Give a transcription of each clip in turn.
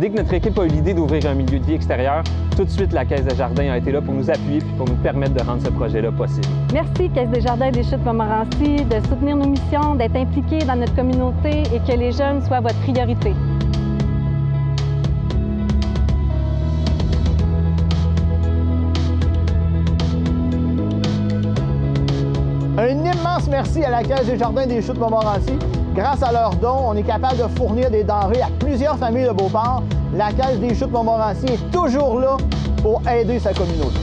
dès que notre équipe a eu l'idée d'ouvrir un milieu de vie extérieur, tout de suite, la Caisse des Jardins a été là pour nous appuyer puis pour nous permettre de rendre ce projet-là possible. Merci, Caisse des Jardins des Chutes Montmorency, de soutenir nos missions, d'être impliqués dans notre communauté et que les jeunes soient votre priorité. Un immense merci à la Caisse des Jardins des Chutes Montmorency. Grâce à leurs dons, on est capable de fournir des denrées à plusieurs familles de Beauport. La Caisse des Chutes Montmorency est toujours là pour aider sa communauté.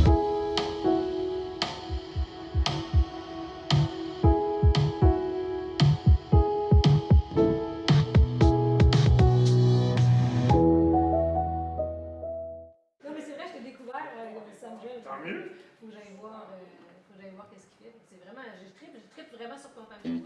Non, mais c'est vrai, je t'ai découvert, ça me gêne. Tant mieux. Faut que j'aille voir, qu'est-ce qu'il fait. C'est vraiment, je tripe vraiment sur ton famille.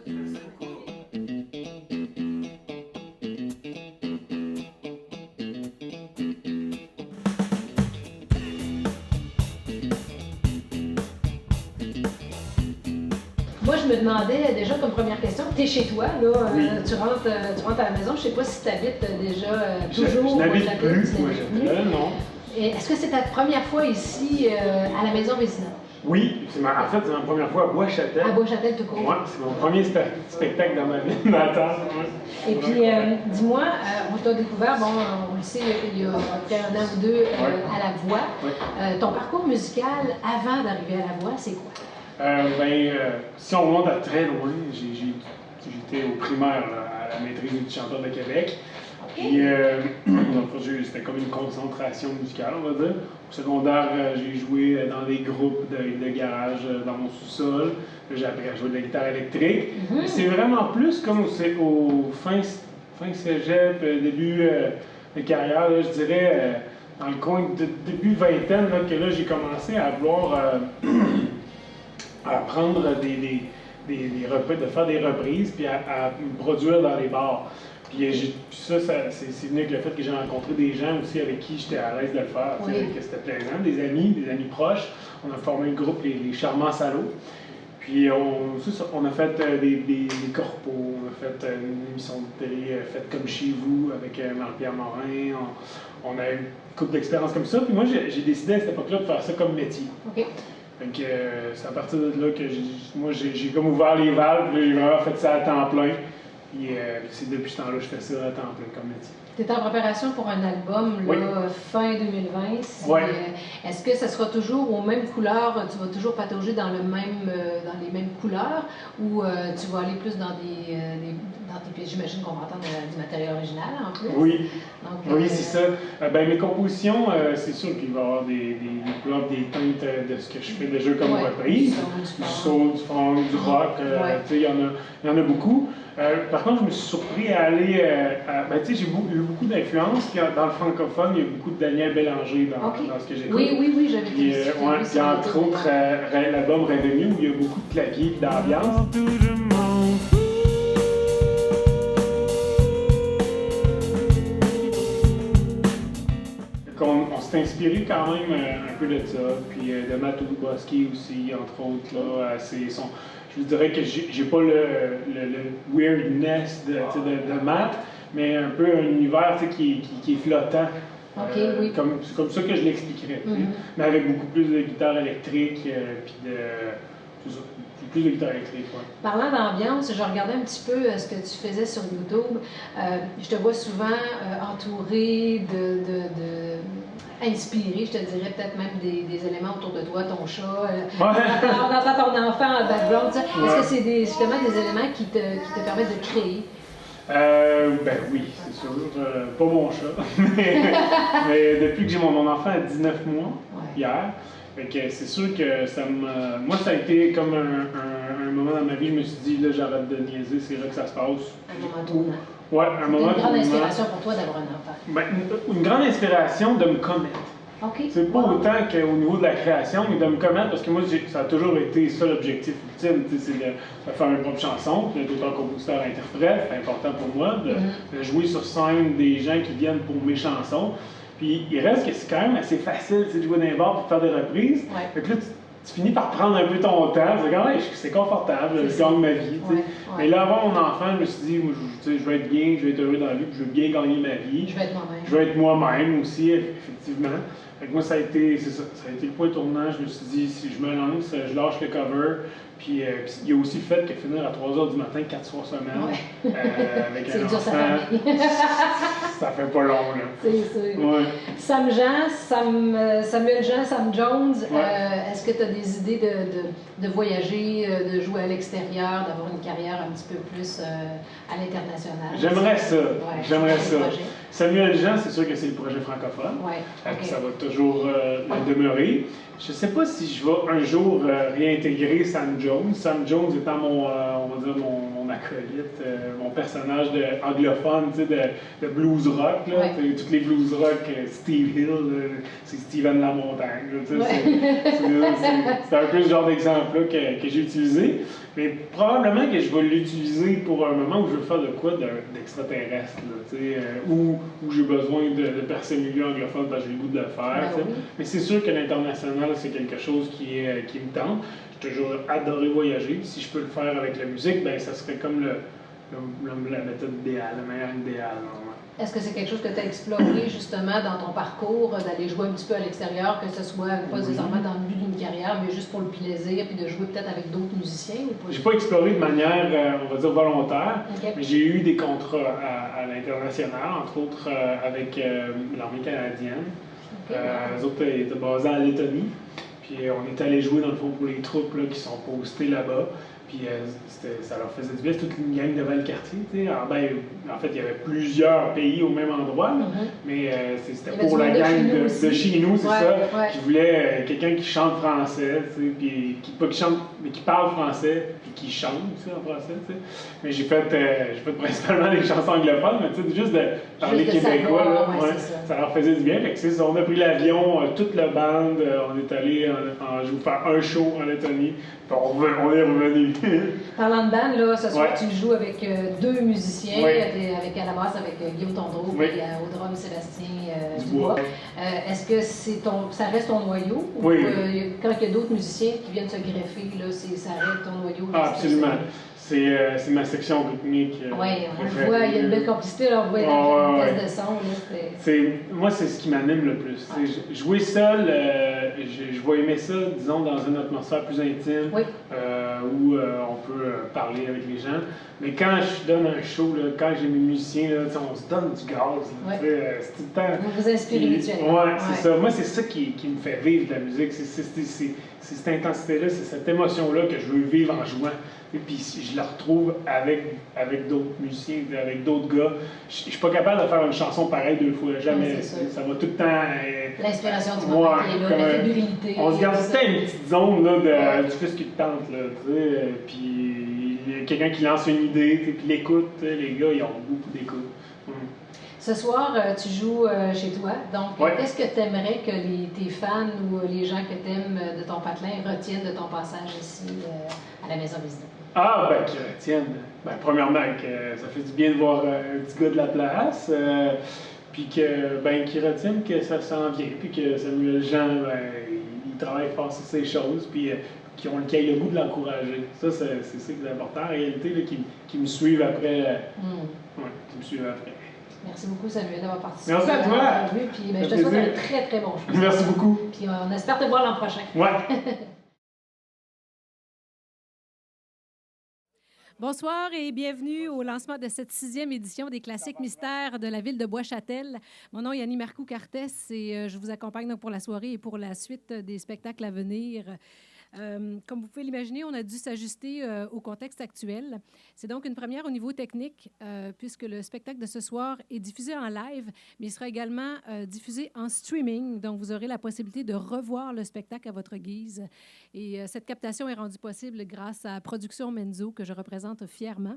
Moi, je me demandais déjà comme première question, tu es chez toi, là, Oui. tu rentres à la maison, je sais pas si tu habites déjà toujours. Je n'habite où plus, t'habites, moi, non. Et est-ce que c'est ta première fois ici à la maison Vézina? Oui, en fait, c'est ma première fois à Bois-Châtel. À Bois-Châtel, tout court. Ouais, c'est mon premier spectacle dans ma vie natale. Ouais. Et puis, dis-moi, on t'a découvert, bon, on le sait, il y a après un an ou deux à la voix. Ouais. Ton parcours musical avant d'arriver à la voix, c'est quoi? Si on remonte à très loin, j'étais au primaire là, à la maîtrise du chanteur de Québec. Puis, c'était comme une concentration musicale, on va dire. Au secondaire, j'ai joué dans des groupes de garage dans mon sous-sol. J'ai appris à jouer de la guitare électrique. C'est vraiment plus comme au fin cégep, début de carrière, là, je dirais, dans le coin de début vingtaine, là, que là, j'ai commencé à vouloir à prendre des reprises, de faire des reprises, puis à me produire dans les bars. Puis ça c'est venu avec le fait que j'ai rencontré des gens aussi avec qui j'étais à l'aise de le faire, que c'était plaisant, des amis proches. On a formé le groupe Les Charmants Salauds. Puis on a fait des corpos, on a fait une émission de télé faite comme chez vous avec Marie-Pierre Morin. On a eu une couple d'expériences comme ça. Puis moi, j'ai décidé à cette époque-là de faire ça comme métier. OK. Donc, c'est à partir de là que j'ai comme ouvert les valves, j'ai vraiment fait ça à temps plein. Puis c'est depuis ce temps-là que je fais ça à temps plein comme métier. Tu es en préparation pour un album là, fin 2020. Oui. Est-ce que ça sera toujours aux mêmes couleurs? Tu vas toujours patauger dans les mêmes couleurs ou tu vas aller plus dans tes pièces? J'imagine qu'on va entendre du matériel original en plus. Oui, donc, oui, c'est ça. Mes compositions, c'est sûr qu'il va y avoir des couleurs, des teintes de ce que je fais déjà comme reprise. Du soul, du funk, du rock, il y en a beaucoup. Par contre, je me suis surpris à aller. J'ai eu beaucoup d'influence. Dans le francophone, il y a beaucoup de Daniel Bélanger dans ce que j'écoute. Oui, j'avais Puis, entre autres, l'album Revenu, où il y a beaucoup de claviers et d'ambiance. On s'est inspiré quand même un peu de ça, puis de Matt Oluboski aussi, entre autres. Là, je vous dirais que j'ai pas le weirdness de Matt, mais un peu un univers qui est flottant. Oui. C'est comme ça que je l'expliquerais. Mais avec beaucoup plus de guitare électrique, puis plus de guitare électrique. Ouais. Parlant d'ambiance, je regardais un petit peu ce que tu faisais sur YouTube. Je te vois souvent entouré inspiré, je te dirais peut-être même des éléments autour de toi, ton chat, on entend ton enfant en background. Est-ce que c'est justement des éléments qui te permettent de créer? Oui, c'est sûr. Pas mon chat. mais depuis que j'ai mon enfant à 19 mois, hier, c'est sûr que moi, ça a été comme un moment dans ma vie, je me suis dit, là, j'arrête de niaiser, c'est là que ça se passe. Un moment tournant. Ouais, un moment une grande inspiration pour toi d'avoir un enfant. Une grande inspiration de me connaître. C'est pas autant qu'au niveau de la création, mais de me connaître, parce que moi, ça a toujours été ça l'objectif ultime, c'est de faire mes propres chansons, d'être auteur-compositeur, interprète, c'est important pour moi, de jouer sur scène des gens qui viennent pour mes chansons. Puis il reste que c'est quand même assez facile de jouer dans les bars pour faire des reprises. Fait que là, tu finis par prendre un peu ton temps. C'est quand même, c'est confortable, je gagne ma vie. Ouais. Mais là, avant mon enfant, je me suis dit, moi, je veux être bien, je veux être heureux dans la vie, puis je veux bien gagner ma vie. Je veux être moi-même. Je veux être moi-même aussi, effectivement. Fait que moi, ça a été le point tournant. Je me suis dit, si je me lance, je lâche le cover. Puis il y a aussi le fait que finir à 3h du matin, 4 soirs semaine, avec un enfant, ça fait pas long, là. C'est sûr. Ouais. Samuel Jean, Sam Jones, est-ce que tu as des idées de voyager, de jouer à l'extérieur, d'avoir une carrière un petit peu plus à l'international? J'aimerais ça. Ouais, J'aimerais ça. projet. Samuel Jean, c'est sûr que c'est le projet francophone. Ouais, okay. Ça va toujours le demeurer. Je ne sais pas si je vais un jour réintégrer Sam Jones. Sam Jones étant mon acolyte, mon personnage anglophone, tu sais, de blues rock. Là, ouais. Toutes les blues rock, Steve Hill, c'est Steven Lamontagne. Là, c'est un peu ce genre d'exemple-là que j'ai utilisé. Mais probablement que je vais l'utiliser pour un moment où je veux faire de quoi d'extraterrestre, où j'ai besoin de percer le milieu anglophone parce que j'ai le goût de le faire. Oui. Mais c'est sûr que l'international, c'est quelque chose qui me tente. J'ai toujours adoré voyager. Si je peux le faire avec la musique, ben ça serait comme la méthode idéale, la manière idéale. Est-ce que c'est quelque chose que tu as exploré justement dans ton parcours, d'aller jouer un petit peu à l'extérieur, que ce soit pas nécessairement dans le but d'une carrière, mais juste pour le plaisir, puis de jouer peut-être avec d'autres musiciens? J'ai pas exploré de manière, on va dire, volontaire, okay. Mais j'ai eu des contrats à l'international, entre autres avec l'armée canadienne. Okay. Les autres étaient basés à Lettonie. Puis on est allé jouer dans le fond pour les troupes là, qui sont postées là-bas. Puis ça leur faisait du bien, toute une gang de Valcartier. Alors, en fait, il y avait plusieurs pays au même endroit, mais c'était pour la gang de chez nous, c'est ça, qui voulait quelqu'un qui chante français, puis pas qui chante, mais qui parle français, puis qui chante aussi en français. Mais j'ai fait principalement des chansons anglophones, mais juste de parler québécois, là, ça leur faisait du bien. Fait que, on a pris l'avion, toute la bande, on est allé faire un show en Lettonie, puis on est revenu. Parlant de band, là, ce soir, tu joues avec deux musiciens, à la basse avec Guillaume Tondreau et au drum Sébastien Dubois. Est-ce que ça reste ton noyau? Ou quand il y a d'autres musiciens qui viennent se greffer, là, ça reste ton noyau? Ah, absolument. C'est ma section rythmique. Oui, on le voit, il y a une belle complicité, là, on voit la vitesse de son. Là, moi, c'est ce qui m'anime le plus. Jouer seul, je vais aimer ça, disons, dans une atmosphère plus intime, où on peut parler avec les gens. Mais quand je donne un show, là, quand j'ai mes musiciens, là, on se donne du gaz. C'est tout le temps. Vous vous inspirez mutuellement. Oui, c'est ça. Moi, c'est ça qui me fait vivre la musique. C'est cette intensité-là, c'est cette émotion-là que je veux vivre en jouant. Et puis je la retrouve avec d'autres musiciens, avec d'autres gars. Je ne suis pas capable de faire une chanson pareille deux fois, jamais. Ça va tout le temps. L'inspiration du moment qui est là, la fébrilité. On se garde tout le temps une petite zone là, tu fais ce qui te tente. Là, puis il y a quelqu'un qui lance une idée, puis l'écoute, les gars, ils ont beaucoup d'écoute. Ce soir, tu joues chez toi. Donc, qu'est-ce que tu aimerais que tes fans ou les gens que tu aimes de ton patelin retiennent de ton passage ici à la Maison Vézina? Ah, qu'ils retiennent. Premièrement, que ça fait du bien de voir un petit gars de la place. Puis qu'ils retiennent que ça s'en vient. Puis que Samuel Jean, il travaille fort sur ces choses. Puis qui aient le goût de l'encourager. Ça, c'est ça qui est important. En réalité, là, qui me suivent après. Qui me suivent après. Merci beaucoup, Samuel, d'avoir participé. Merci à toi. Puis, je te souhaite un très, très bon choix. Merci beaucoup. Puis, on espère te voir l'an prochain. Bonsoir et bienvenue au lancement de cette 6e édition des Classiques Mystères de la ville de Bois-Châtel. Mon nom est Annie Marcoux-Cartès et je vous accompagne donc pour la soirée et pour la suite des spectacles à venir. Comme vous pouvez l'imaginer, on a dû s'ajuster au contexte actuel. C'est donc une première au niveau technique, puisque le spectacle de ce soir est diffusé en live, mais il sera également diffusé en streaming. Donc, vous aurez la possibilité de revoir le spectacle à votre guise. Et cette captation est rendue possible grâce à Production Menzo, que je représente fièrement.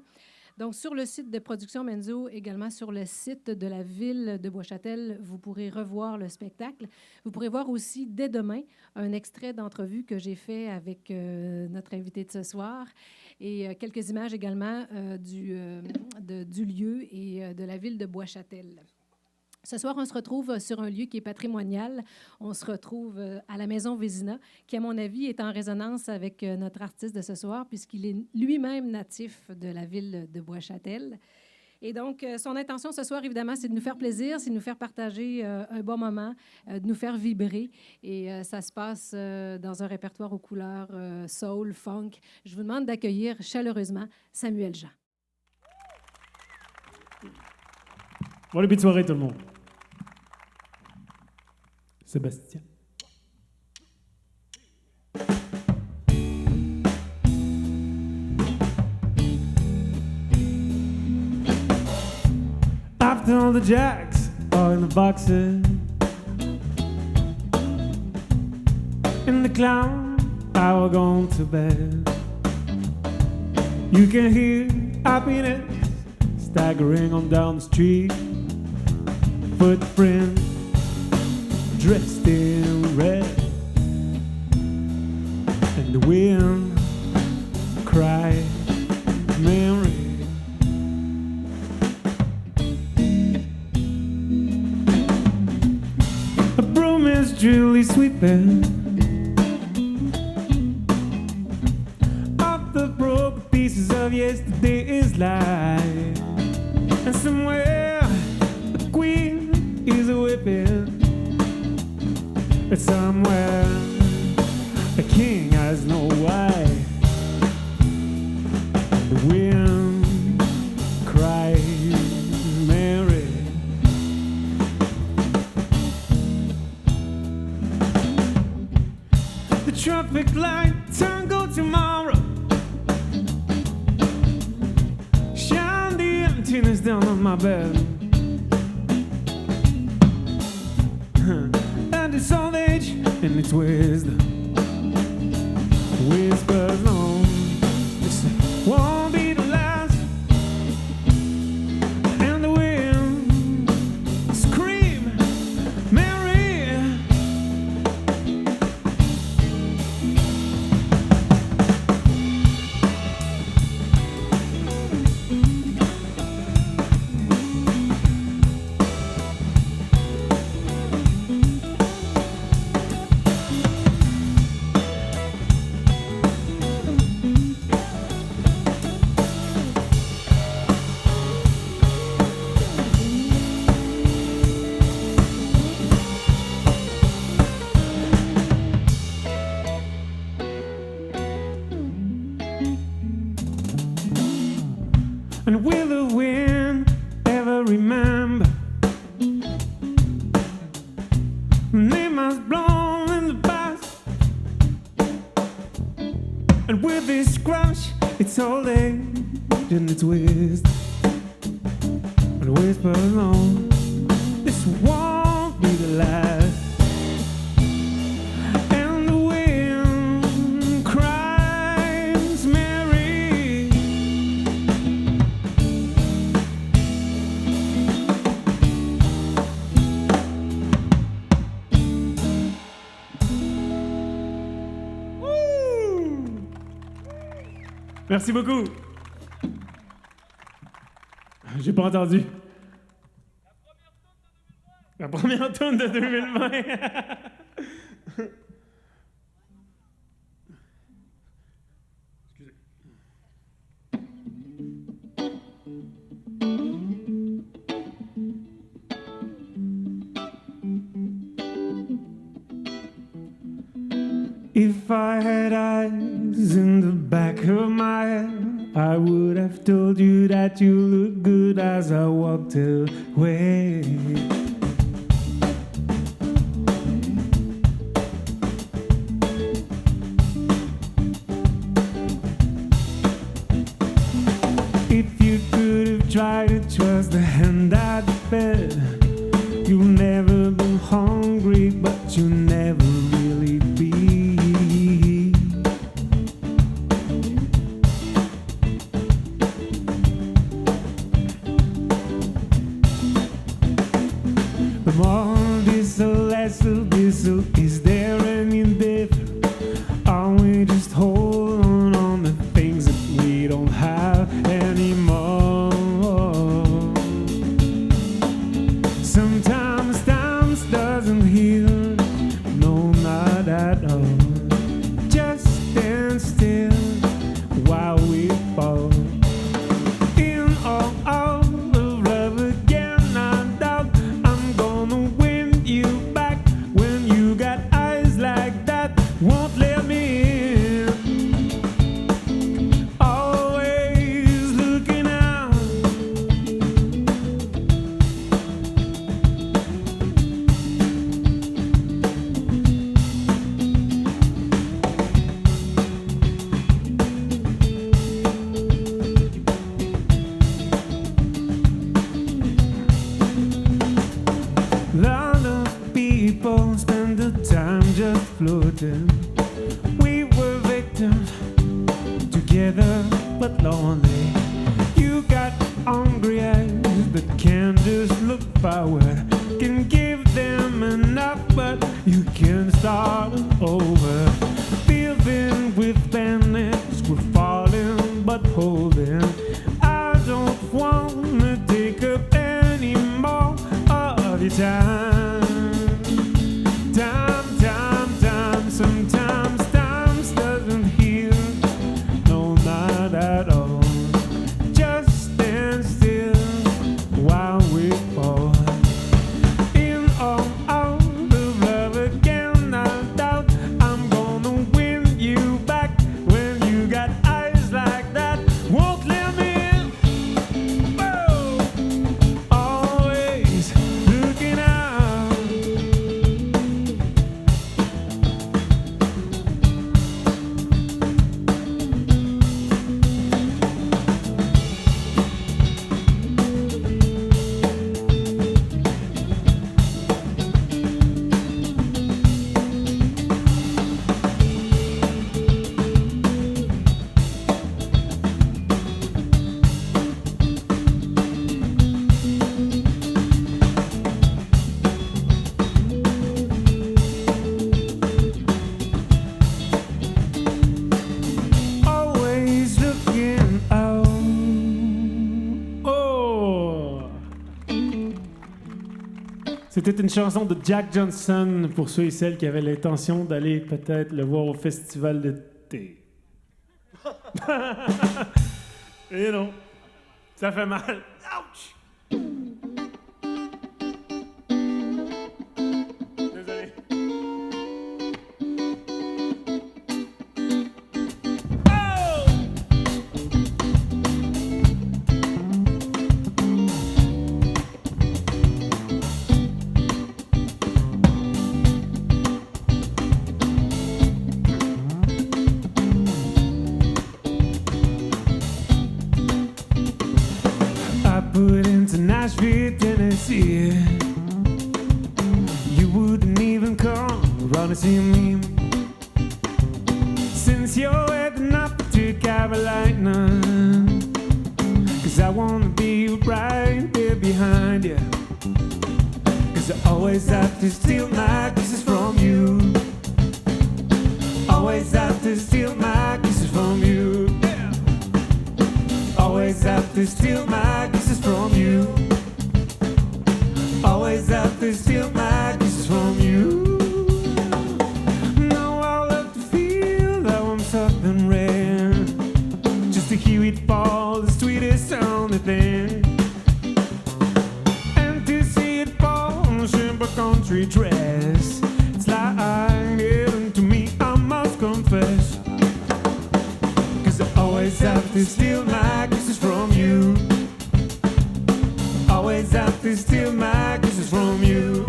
Donc, sur le site de Production Menzo, également sur le site de la ville de Bois-Châtel, vous pourrez revoir le spectacle. Vous pourrez voir aussi, dès demain, un extrait d'entrevue que j'ai fait avec notre invité de ce soir et quelques images également du lieu et de la ville de Bois-Châtel. Ce soir, on se retrouve sur un lieu qui est patrimonial. On se retrouve à la Maison Vézina, qui, à mon avis, est en résonance avec notre artiste de ce soir, puisqu'il est lui-même natif de la ville de Bois-Châtel. Et donc, son intention ce soir, évidemment, c'est de nous faire plaisir, c'est de nous faire partager un bon moment, de nous faire vibrer. Et ça se passe dans un répertoire aux couleurs soul, funk. Je vous demande d'accueillir chaleureusement Samuel Jean. Bon début de soirée, tout le monde. Sébastien. After all the jacks are in the boxes, and the clown are gone to bed, you can hear happiness staggering on down the street. Footprints dressed in red, and the wind cries Mary. A broom is duly sweeping up the broken pieces of yesterday's life, and somewhere the queen is a whipping. Somewhere a king has no wife. The wind cries Mary. The traffic light turn go tomorrow. Shine the emptiness down on my bed. And it's old age and it's wisdom whispers on. This won't be the last. And the wind scream Mary. And will the wind ever remember they must blow in the past? And with this crush, it's old age and it's wisdom and whisper alone. This won't be the last. And the wind cries Mary. Merci beaucoup. J'ai pas entendu. La première tourne de 2020. Excusez. If I had eyes in the back of my head, I would have told you that you look good as I walked away. If you could have tried to trust the hand that fed, you've never been hungry, but you never really be. waiting. We were victims, together but lonely. You got hungry eyes that can't just look forward. Can give them enough, but you can start over. Building with bandits, we're falling but holding. I don't wanna take up any more of your time. Sometimes time doesn't heal. No, not at all. Just stand still while we fall. In all out of love again, I doubt I'm gonna win you back when you got eyes like that. Won't let me in. Whoa. Always looking out. Always looking out. Oh! C'était une chanson de Jack Johnson pour ceux et celles qui avaient l'intention d'aller peut-être le voir au festival d'été. Et non, ça fait mal. Ouch! Désolé. Oh! I put into Nashville, Tennessee. You wouldn't even come around to see me. Since you're heading up to Carolina, 'cause I wanna be right there behind you. 'Cause I always have to steal my kisses from you. Always have to steal my kisses from you. Yeah. Always have to steal my kisses from you. Always have to steal my kisses from you. Now I'll have to feel that I'm something rare, just to hear it fall, the sweetest sound thing, and to see it fall in a simple country dress. It's like heaven to me, I must confess. 'Cause I always have to steal my kisses from you. Always have to steal my kisses from you.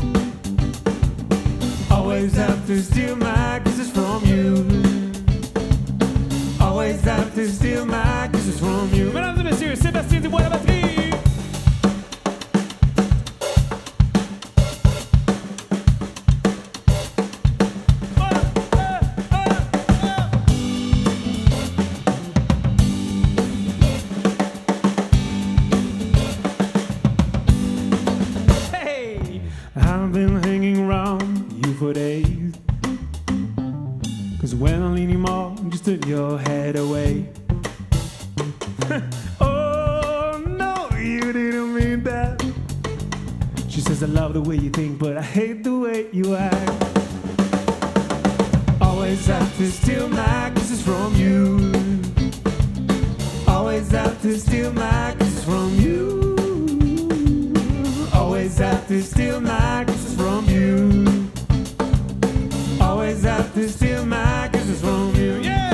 Always have to steal my kisses from you. Always have to steal my kisses from you. Mesdames et messieurs, Sébastien Dubois à la batterie. I've been hanging around you for days, 'cause when I lean you more, just turn your head away. Oh no, you didn't mean that. She says I love the way you think, but I hate the way you act. Always have to steal my kisses from you. Always have to steal my kisses from you. Always have to steal my kisses from you. Always have to steal my kisses from you. Yeah!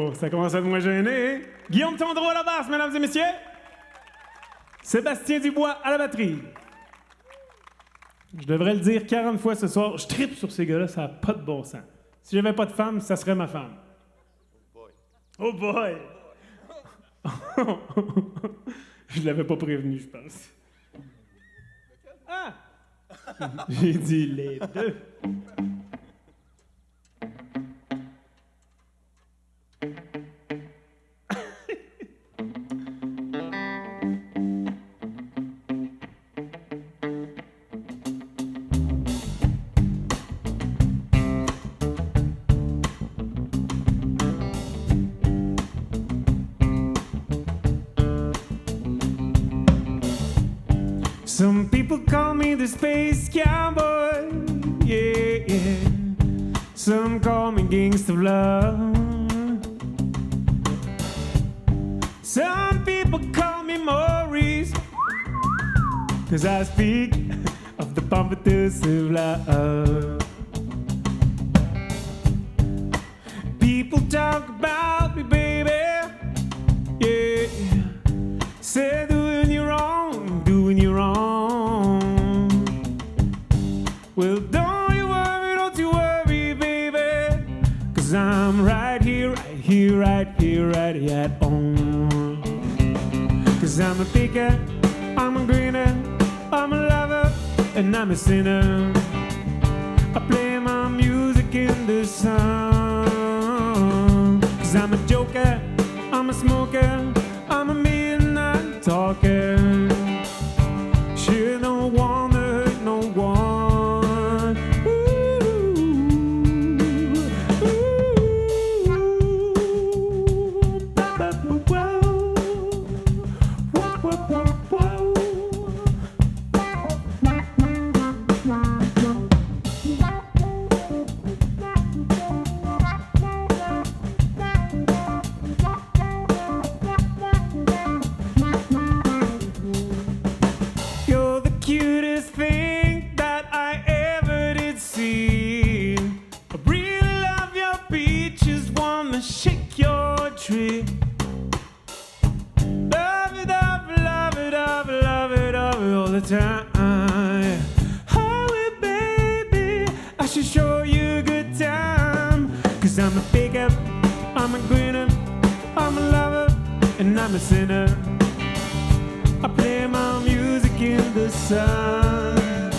Oh, ça commence à être moins gêné. Guillaume Tondreau à la basse, mesdames et messieurs. Sébastien Dubois à la batterie. Je devrais le dire 40 fois ce soir. Je tripe sur ces gars-là, ça n'a pas de bon sens. Si j'avais pas de femme, ça serait ma femme. Oh boy! Je l'avais pas prévenu, je pense. Ah! J'ai dit les deux. Some people call me the space cowboy, yeah, yeah. Some call me gangsta of love. Some people call me Maurice, 'cause I speak of the pompadours of love. People talk about me, baby, yeah. Say doing you wrong, doing you wrong. Well, don't you worry, baby, 'cause I'm right here at home. 'Cause I'm a picker, I'm a grinner, I'm a lover, and I'm a sinner. I play my music in the sun. 'Cause I'm a joker, I'm a smoker, I'm a midnight talker. Sure don't wanna hurt no one. Ooh, ooh, ba, ba, ba, wow. Wow, wow, wow, wow. You're the cutest thing that I ever did see. I really love your peaches, wanna shake your tree. Love it up, love it up, love it up all the time. Hurry, baby, I should show you a good time. 'Cause I'm a picker, I'm a grinner, I'm a lover, and I'm a sinner. I play my music in the sun.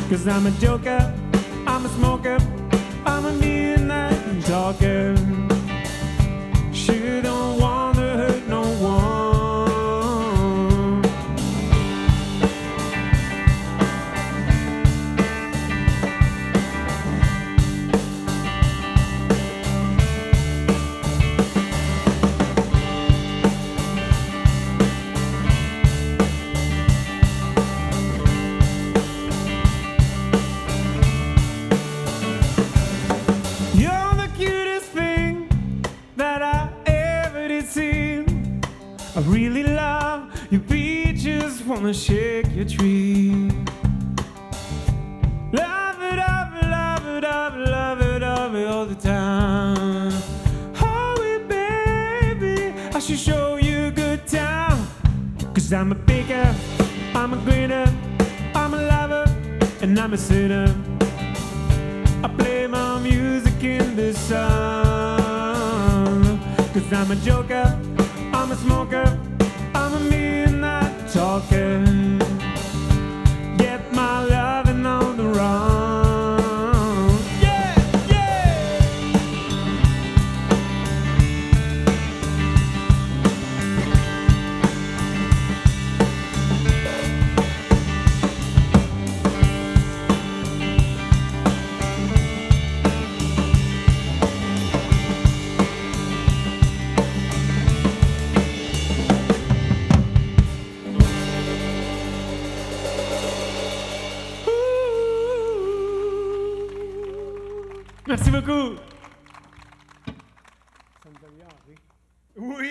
'Cause I'm a joker, I'm a smoker, I'm a midnight talker. Sure don't wanna hurt no one. You're the cutest thing that I ever did see. I really love your peaches, wanna shake your tree. Love it up, love it up, love it up all the time. Hurry, baby, I should show you a good time. 'Cause I'm a picker, I'm a grinner, I'm a lover, and I'm a sinner. I play my music in the sun. 'Cause I'm a joker, I'm a smoker, I'm a midnight talker. Get my loving on the run. Yeah, yeah. Merci beaucoup. Ça nous amélioré. Oui.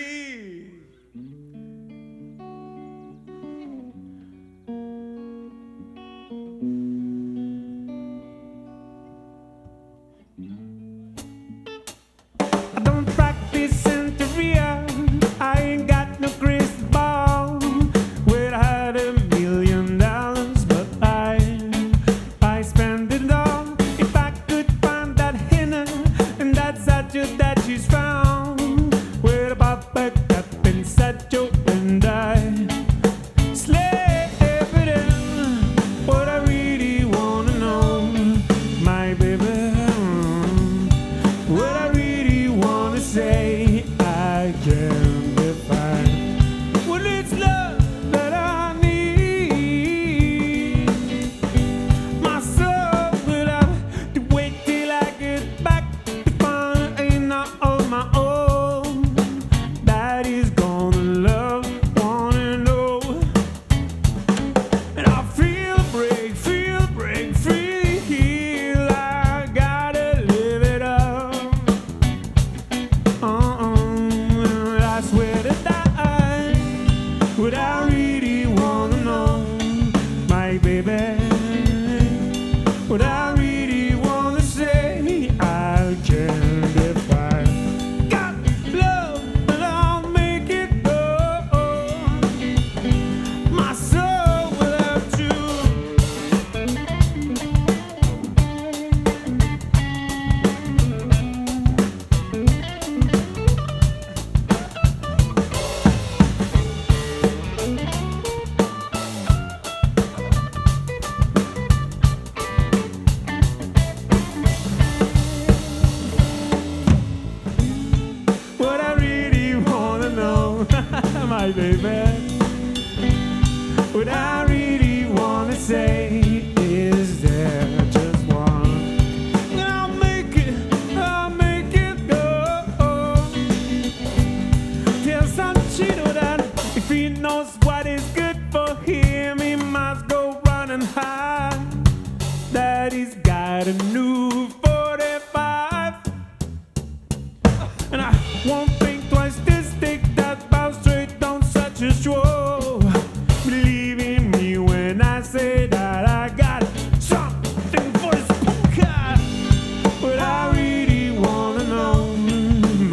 I don't practice what I really wanna say. I can't define. Got love, but I'll make it go. My soul without you. What I really wanna know, my baby. What I really wanna say is there just one. And I'll make it go. Tell Sanchito that if he knows what is good for him, he must go running high. That he's got a new 45. And I won't think twice to stick that bow straight down such a stroke. Believe in me when I say that I got something for this poker. But I really wanna know,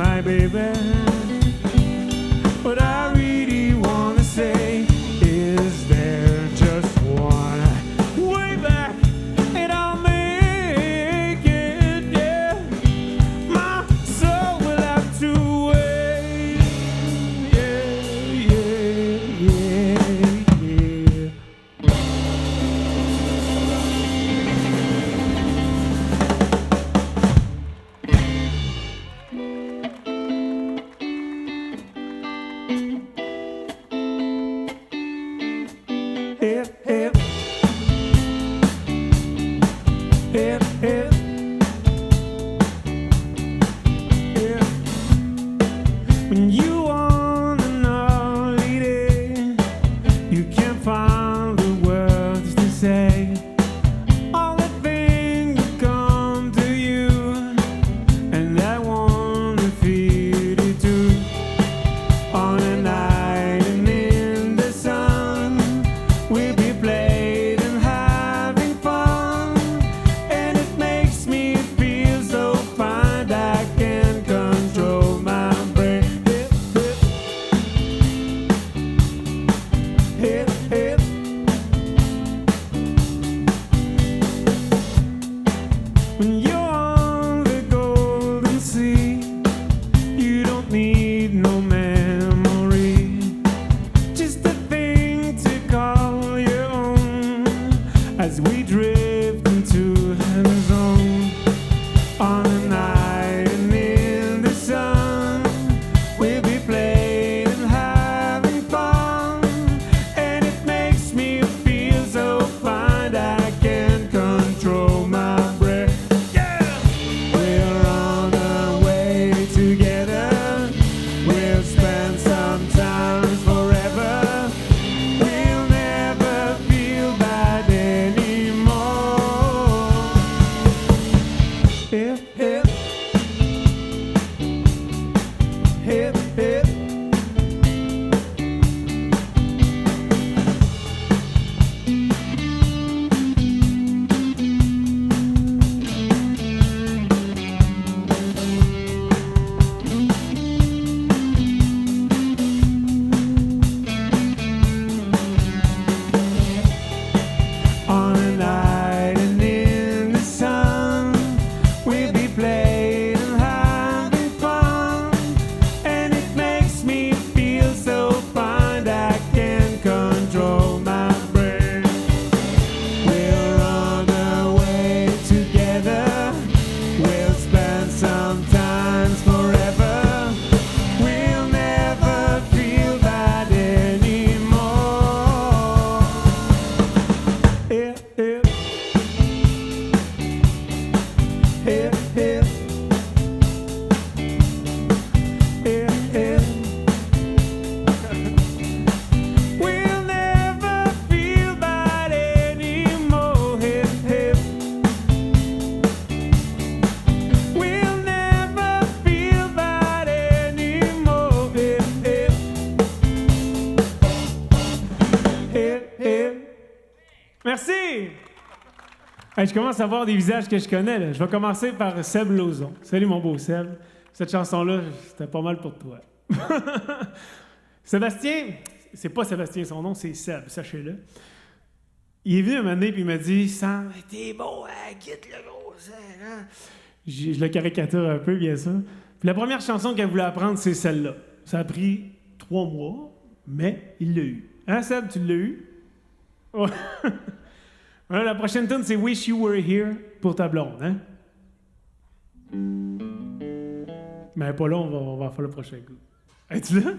my baby. What I really wanna say is there just one way back, and I'll make it, yeah. My soul will have to wait, yeah, yeah, yeah, yeah. Hip, hip. Hip, hip. Hip. When you want an holiday, you can't find the words to say. All the things that come to you, and I wanna feel it too. On a night and in the sun, we'll be playing and having fun, and it makes me feel so fine I can't control my brain. Hip, hip, hip. When you're on the golden sea, you don't need no memory, just a thing to call your own as we drift into the zone. On a night and in the sun, we'll be playing and having fun, and it makes me feel so fine I can't control my breath. Yeah! We're on our way together. We'll spend some time forever. We'll never feel bad anymore. Hip, hip. Hip, hip. On a night and in the sun, we'll be playing and having fun, and it makes me feel so fine I can't control my brain. We're on our way together. We'll spend some time forever. We'll never feel bad anymore. Hip, hip. Hip, hip. Hip, hip. We'll never feel bad anymore. Hip, hip. We'll never feel bad anymore. Hip, hip. Hip, hip. Merci. Hey, je commence à voir des visages que je connais. Là. Je vais commencer par Seb Lauzon. Salut, mon beau Seb. Cette chanson-là, c'était pas mal pour toi. Sébastien, c'est pas Sébastien, son nom, c'est Seb, sachez-le. Il est venu un moment donné et il m'a dit « Sam, t'es beau, hein, quitte le gros Seb, hein? » Je le caricature un peu, bien sûr. Puis la première chanson qu'elle voulait apprendre, c'est celle-là. Ça a pris 3 mois, mais il l'a eu. Hein, Seb, tu l'as eu? Ouais. Voilà, la prochaine tune, c'est Wish You Were Here pour ta blonde, hein? Mais pas là, on va faire le prochain coup. Es-tu là?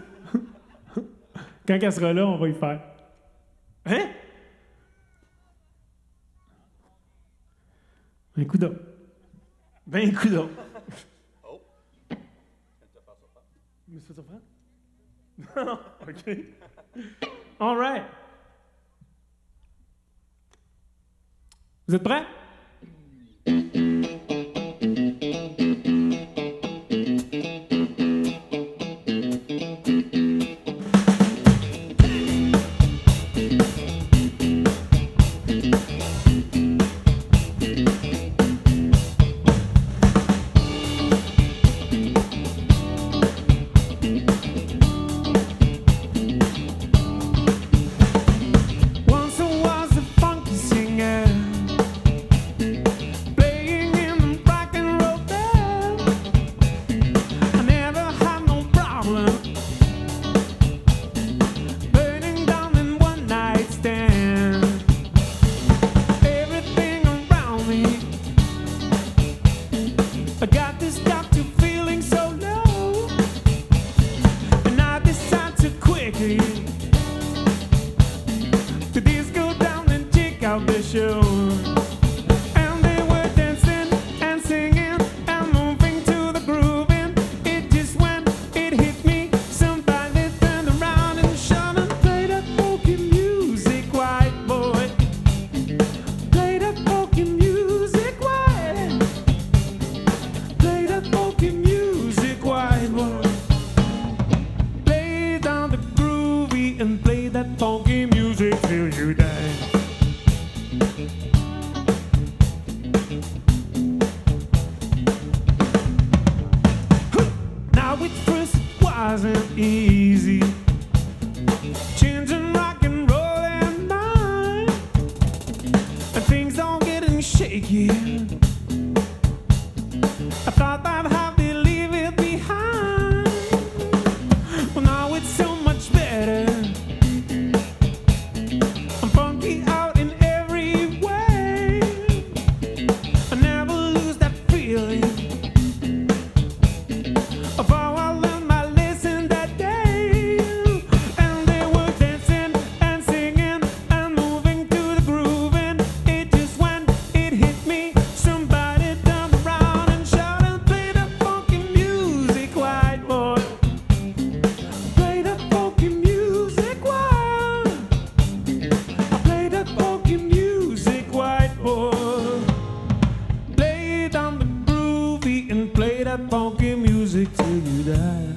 Quand elle sera là, on va y faire. Hein? Un coup d'eau. Ben, un coup d'eau. Oh! Mais ça te prend? Non, OK. All right. Vous êtes prêts?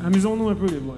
Amusons-nous un peu, les boys.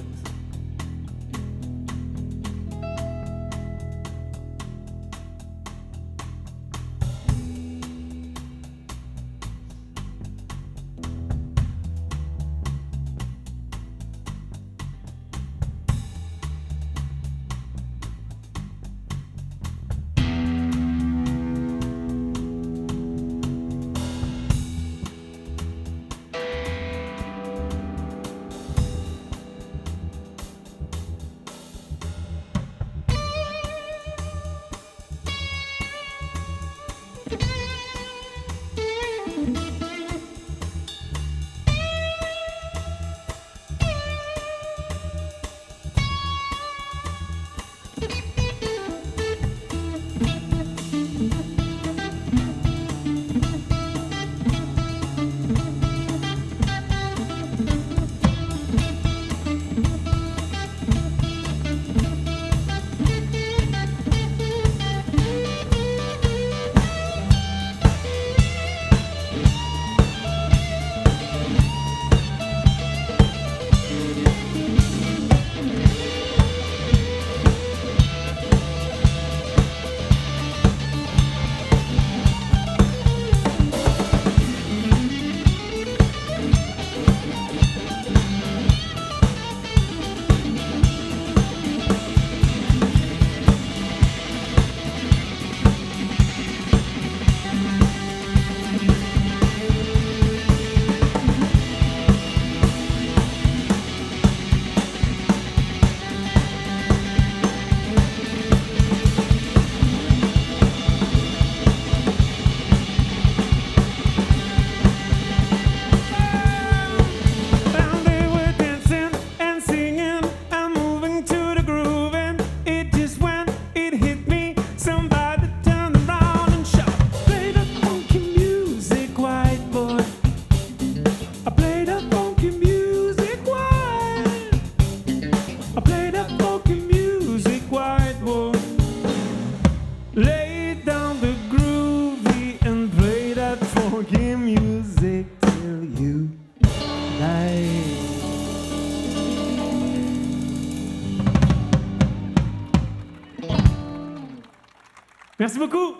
Merci beaucoup.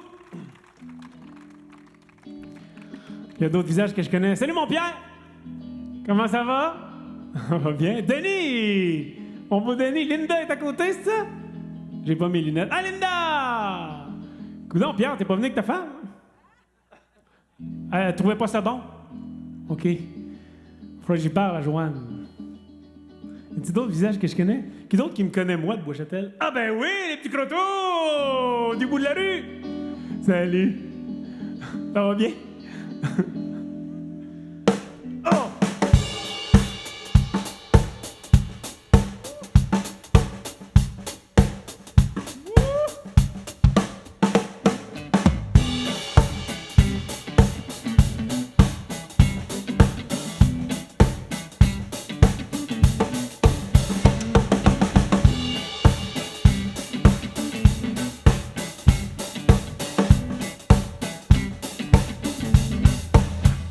Il y a d'autres visages que je connais. Salut, mon Pierre! Comment ça va? Ça va bien. Denis! Mon beau Denis. Linda est à côté, c'est ça? J'ai pas mes lunettes. Ah, Linda! Coudonc, Pierre, t'es pas venu avec ta femme? Elle trouvait pas ça bon? OK. Faudrait que j'y parle à Joanne. Y a-t-il d'autres visages que je connais? Qui d'autre qui me connaît, moi, de Bois-Châtel? Ah ben oui, les petits crotos! Du bout de la rue! Salut! Ça va bien? Oh!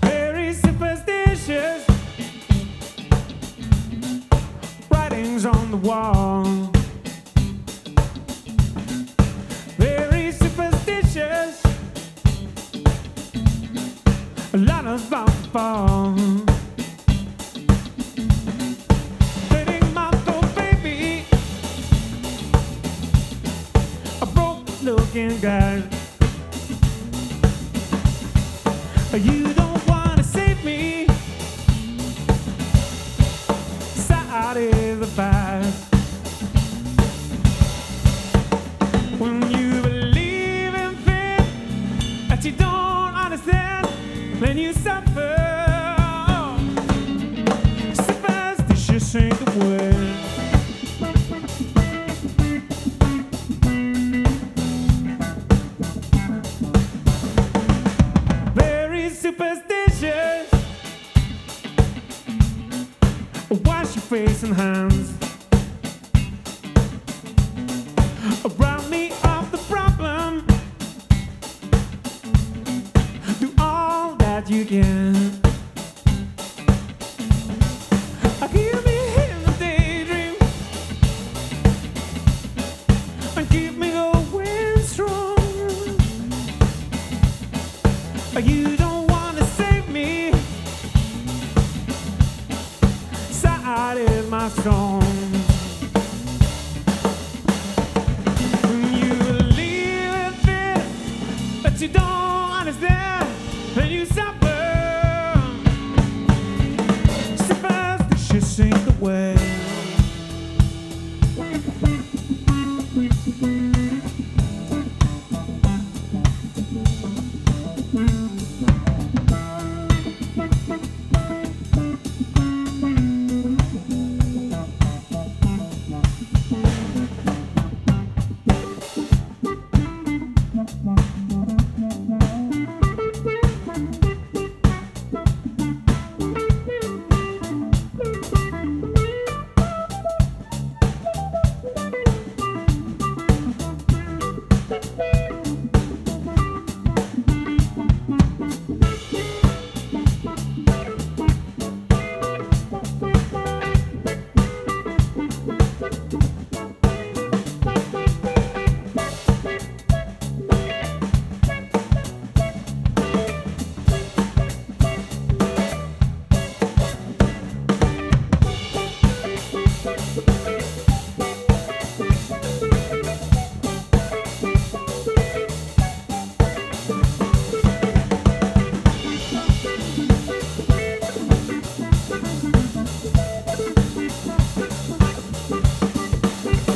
Very superstitious writings on the wall. Very superstitious. A lot of about to fall. Letting my old baby, a broke-looking guy. You don't wanna save me. Side is the past. When you believe in fear that you don't understand, then you suffer. Superstitious ain't the way. Very superstitious. Wash your face and hands. Round me off the problem. Do all that you can. Keep me in the daydream and keep me going strong. You don't wanna save me. Side is my song. When you believe in fear that you don't understand, then you suffer. Superstitious ain't the way.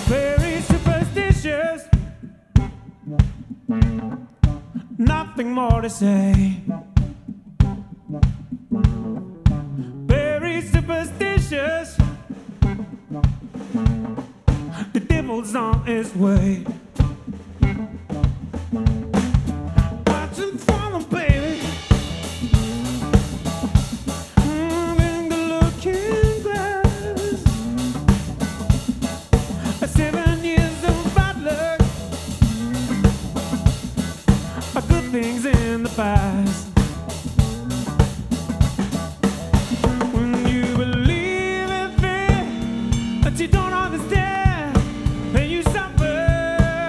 Very superstitious. Nothing more to say. Very superstitious. The devil's on his way. Watch him follow, baby. In the looking glass. 7 years of bad luck. Good things in the past. When you believe in fear that you don't understand, then you suffer.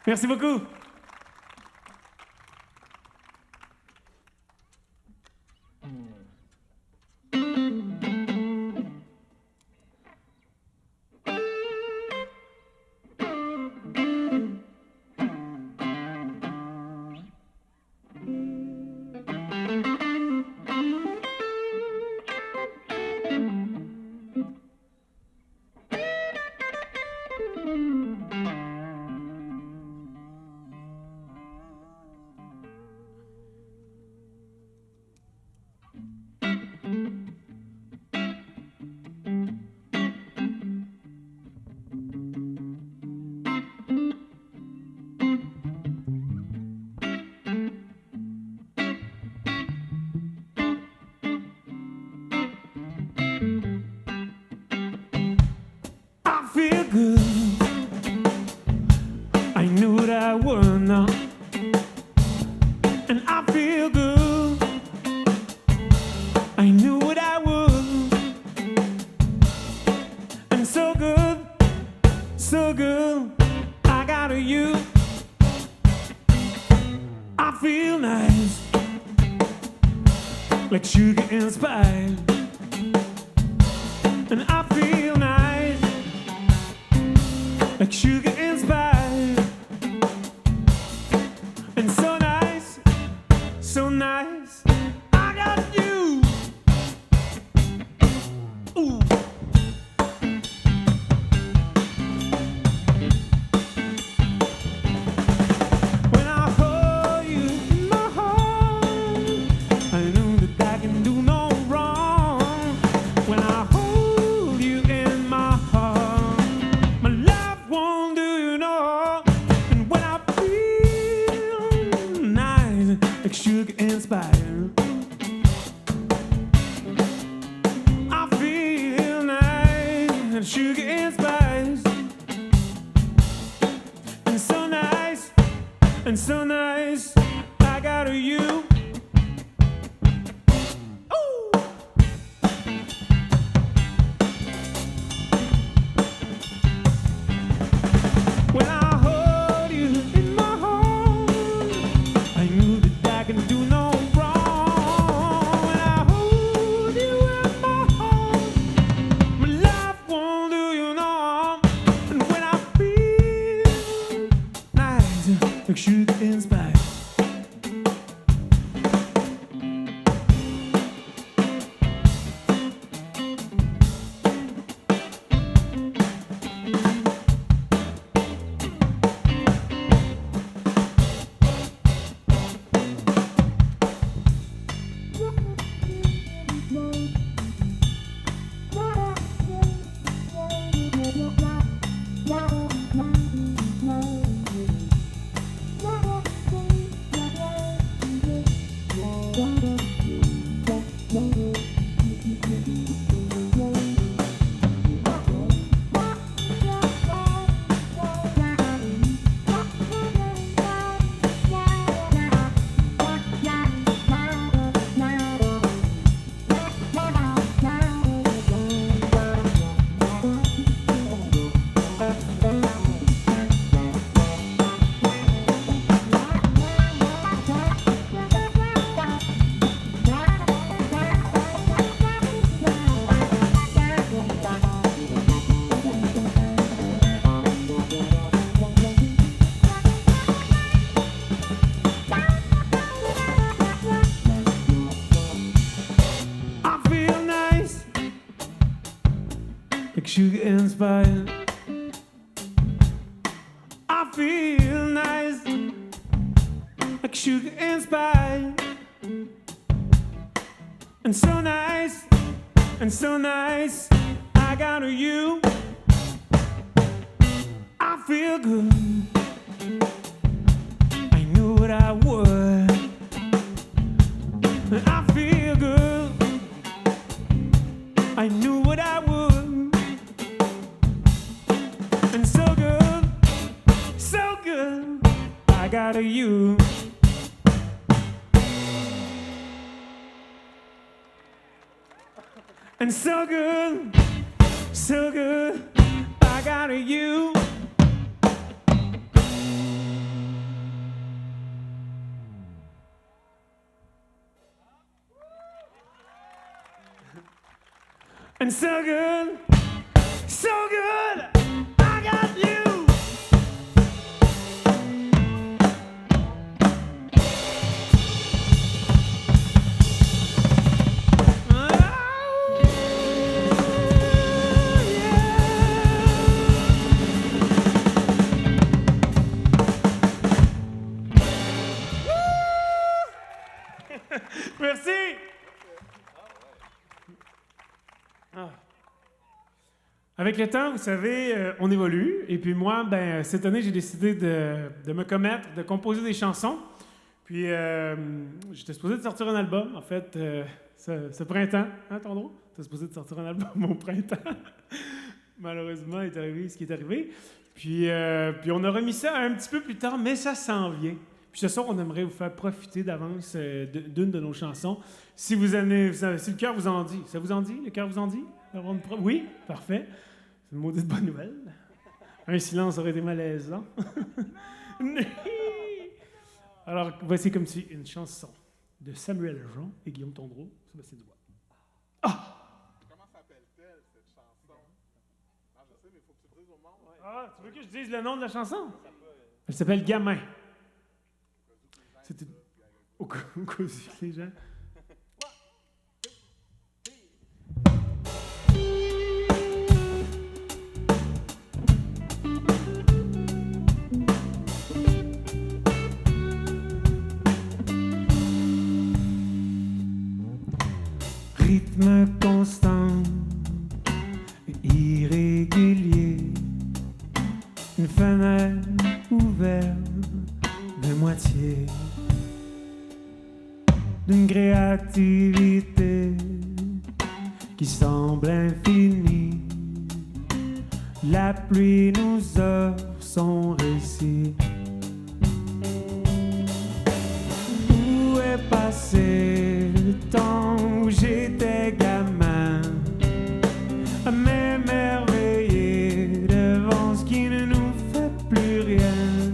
Merci beaucoup. I feel good. I knew that I would not. And I feel good. I knew what I would. And so good, so good. I got you. I feel nice, like sugar inspired. And I feel nice, like sugar inspired. And so nice, so nice. I got you. Ooh. When I hold you in my heart, I know that I can do no wrong. When I hold you in my heart, my love won't do you no harm. And when I feel nice, like sugar inspired, I feel nice, like sugar inspired. And so nice, and so nice, I got you. Ooh. When I hold you in my heart, I knew that I can do no wrong. When I hold you in my heart, my love won't do you no harm. And when I feel nice, like sugar inspired. I feel nice, like sugar inspired. I feel nice, like sugar inspired. And so nice, and so nice, I got you. I feel good. I knew what I would. I feel good. I knew what I would. And so good, so good, I got you. And so good, I got you. and so good, so good, I got you. Merci. Avec le temps, vous savez, on évolue. Et puis moi, cette année, j'ai décidé de me commettre, de composer des chansons. Puis j'étais supposé de sortir un album, en fait, ce printemps. Hein, Tondreau? J'étais supposé de sortir un album au printemps. Malheureusement, il est arrivé ce qui est arrivé. Puis on a remis ça un petit peu plus tard, mais ça s'en vient. Puis ce soir, on aimerait vous faire profiter d'avance d'une de nos chansons. Si vous aimez, si le cœur vous en dit. Ça vous en dit? Le cœur vous en dit? Oui? Parfait. C'est une maudite bonne nouvelle. Un silence aurait été malaisant. Alors, voici comme si une chanson de Samuel Jean et Guillaume Tondreau, Sébastien Dubois. Ah! Comment s'appelle-t-elle, cette chanson? Non, je sais, mais il faut que tu le dises au monde. Ouais. Ah, tu veux que je dise le nom de la chanson? Elle s'appelle Gamin. C'était au cas où les gens... Rythme constant et irrégulier, une fenêtre ouverte de moitié, d'une créativité qui semble infinie. La pluie nous offre son récit. Où est passé le temps où j'étais gamin, à m'émerveiller devant ce qui ne nous fait plus rien?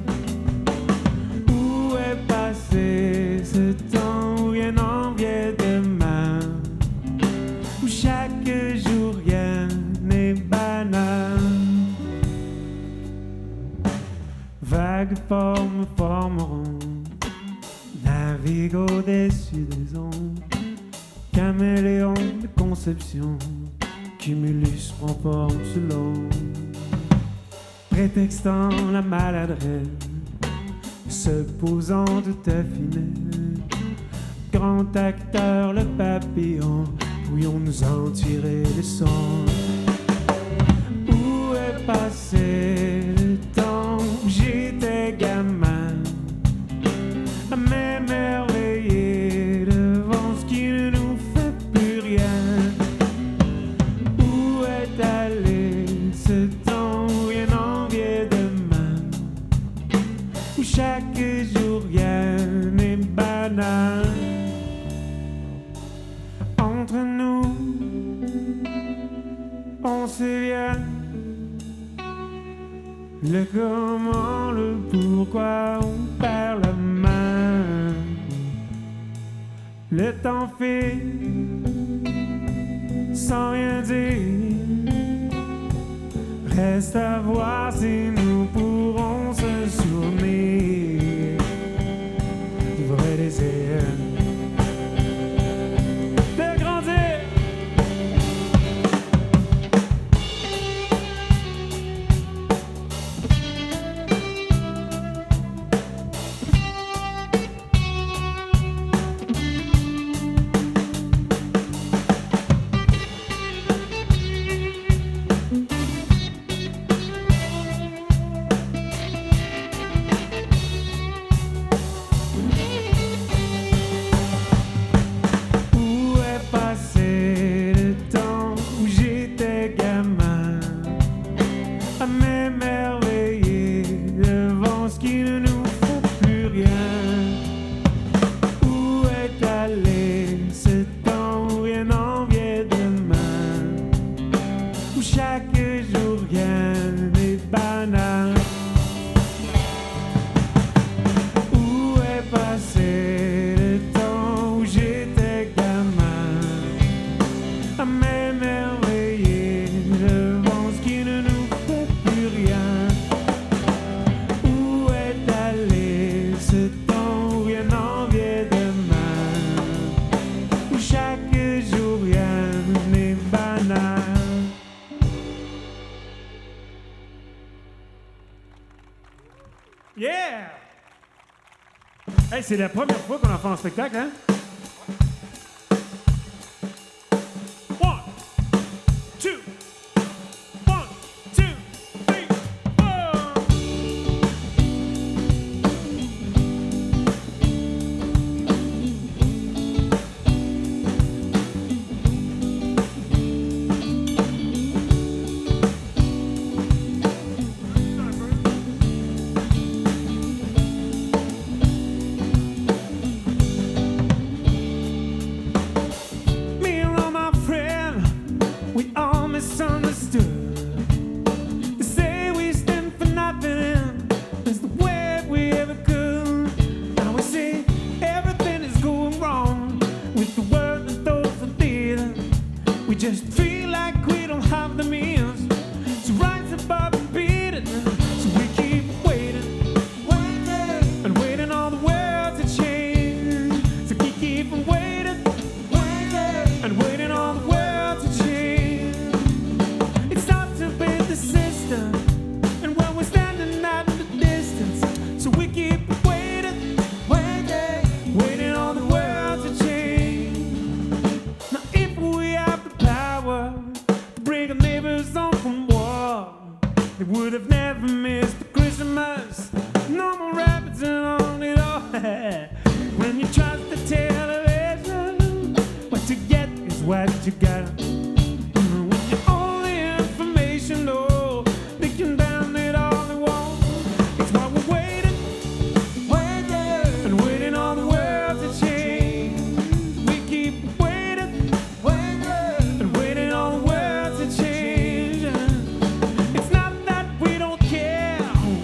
Où est passé ce temps où rien n'enviait demain, où chaque jour rien n'est banal? Vagues formeront, navigue au-dessus des ondes, caméléon de conception, cumulus prend forme selon, prétextant la maladresse, se posant tout à finesse. Grand acteur, le papillon, pourrions-nous en tirer les sons? Où est passé le temps où j'étais gamin, à m'émerveiller devant ce qui ne nous fait plus rien? Où est allé ce temps où rien n'enviait demain, où chaque jour rien n'est banal? Entre nous, on sait bien le comment, le pourquoi on perd la main. Le temps fait sans rien dire. Reste à voir si nous pourrons se souvenir du vrai désir de grandir. Yeah! Hey, c'est la première fois qu'on en fait un spectacle, hein? One, two, three, four! Me and all my friends, we all misunderstood. They say we stand for nothing, it's the way we ever could. Now we see everything is going wrong with the world that those are theater. We just feel like we don't have the means to rise above and beat it. So we keep waiting, waiting, and waiting on the world to change. So keep on waiting, waiting, and waiting on the world to change. It's time to beat the system, and when we're standing at the distance, so we keep waiting, waiting, waiting on the world to change. Now if we have the power to bring our neighbors home from war, they would have never missed the Christmas. No more rabbits on it all. When you trust the television, what you get is what you got. With the only information, though, they can damn it all they want. It's why we're waiting, waiting, and waiting on the world to change. We keep waiting, waiting, and waiting on the world to change. It's not that we don't care,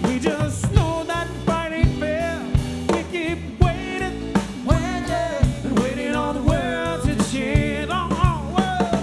we just know that fight ain't fair. We keep waiting, waiting, and waiting on the world to change. Oh, oh, oh.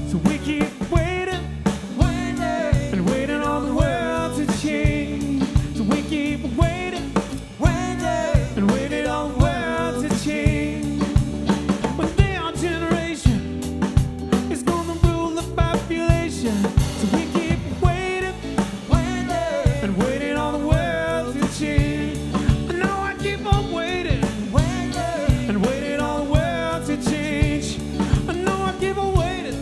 So we keep waiting, waiting, and waiting on the world to change. So we keep waiting, waiting, and waiting on the world to change. But their generation is gonna rule the population. So we keep waiting, waiting, and waiting on the world to change. I know I keep on waiting, waiting, and waiting on the world to change. I know I keep on waiting,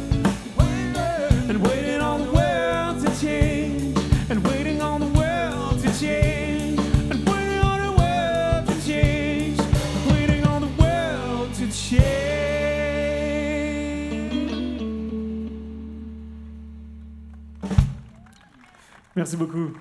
and waiting on the world to change, and waiting on the world to change, and waiting on the world to change, waiting on the world to change. Merci beaucoup.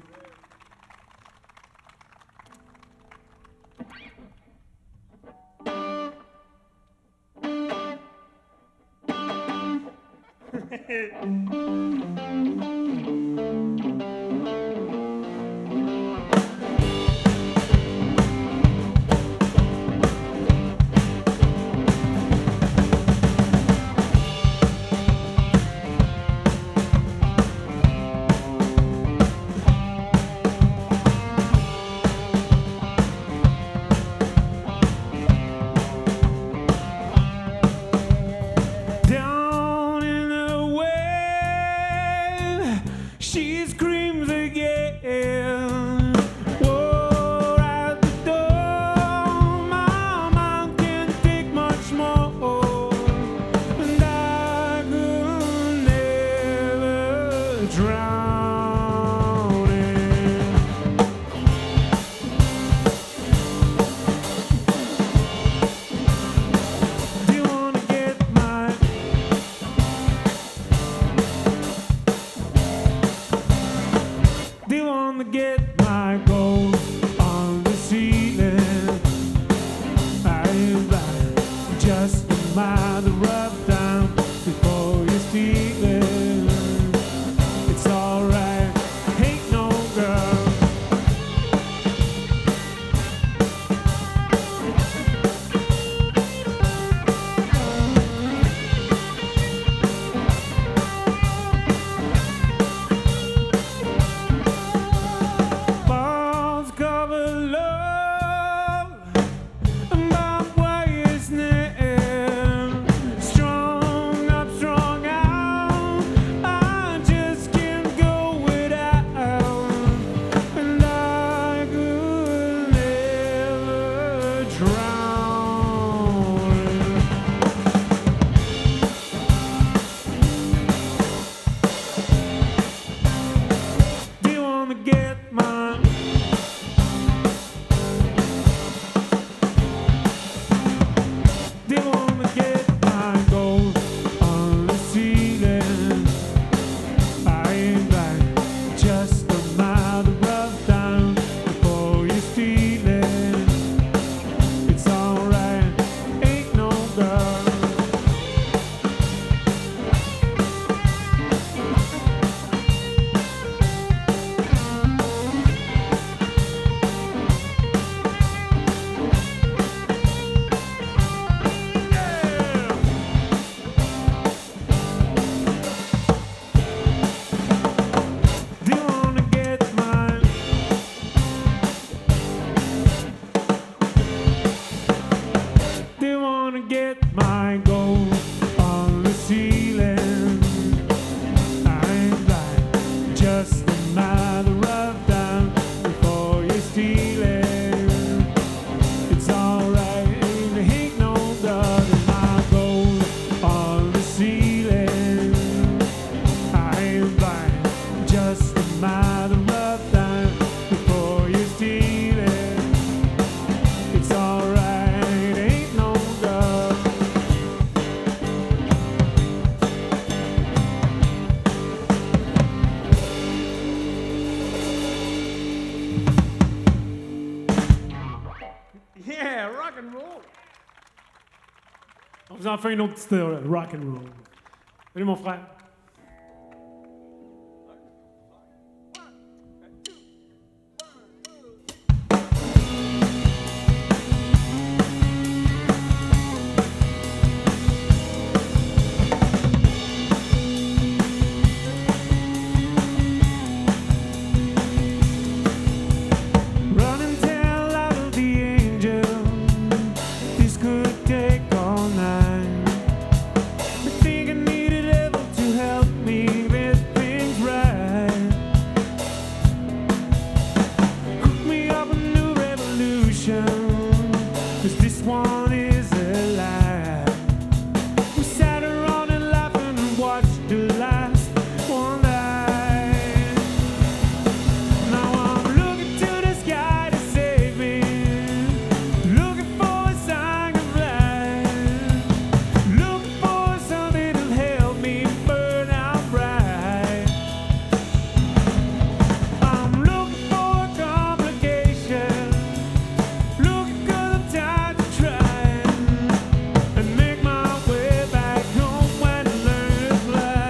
Down in the Yeah, rock and roll. On vous en fait une autre petite rock and roll. Salut mon frère. Run and tell all of the angels this could take all night. I think I needed help to help me get things right. Cook me up a new revolution, 'cause this one is alive. We sat around and laughed and watched the last one die. Now I'm looking to the sky to save me, looking for a sign of life, looking for something to help me burn out bright. I'm looking for a complication, looking 'cause I'm tired to try and make my way back home when I learn to fly.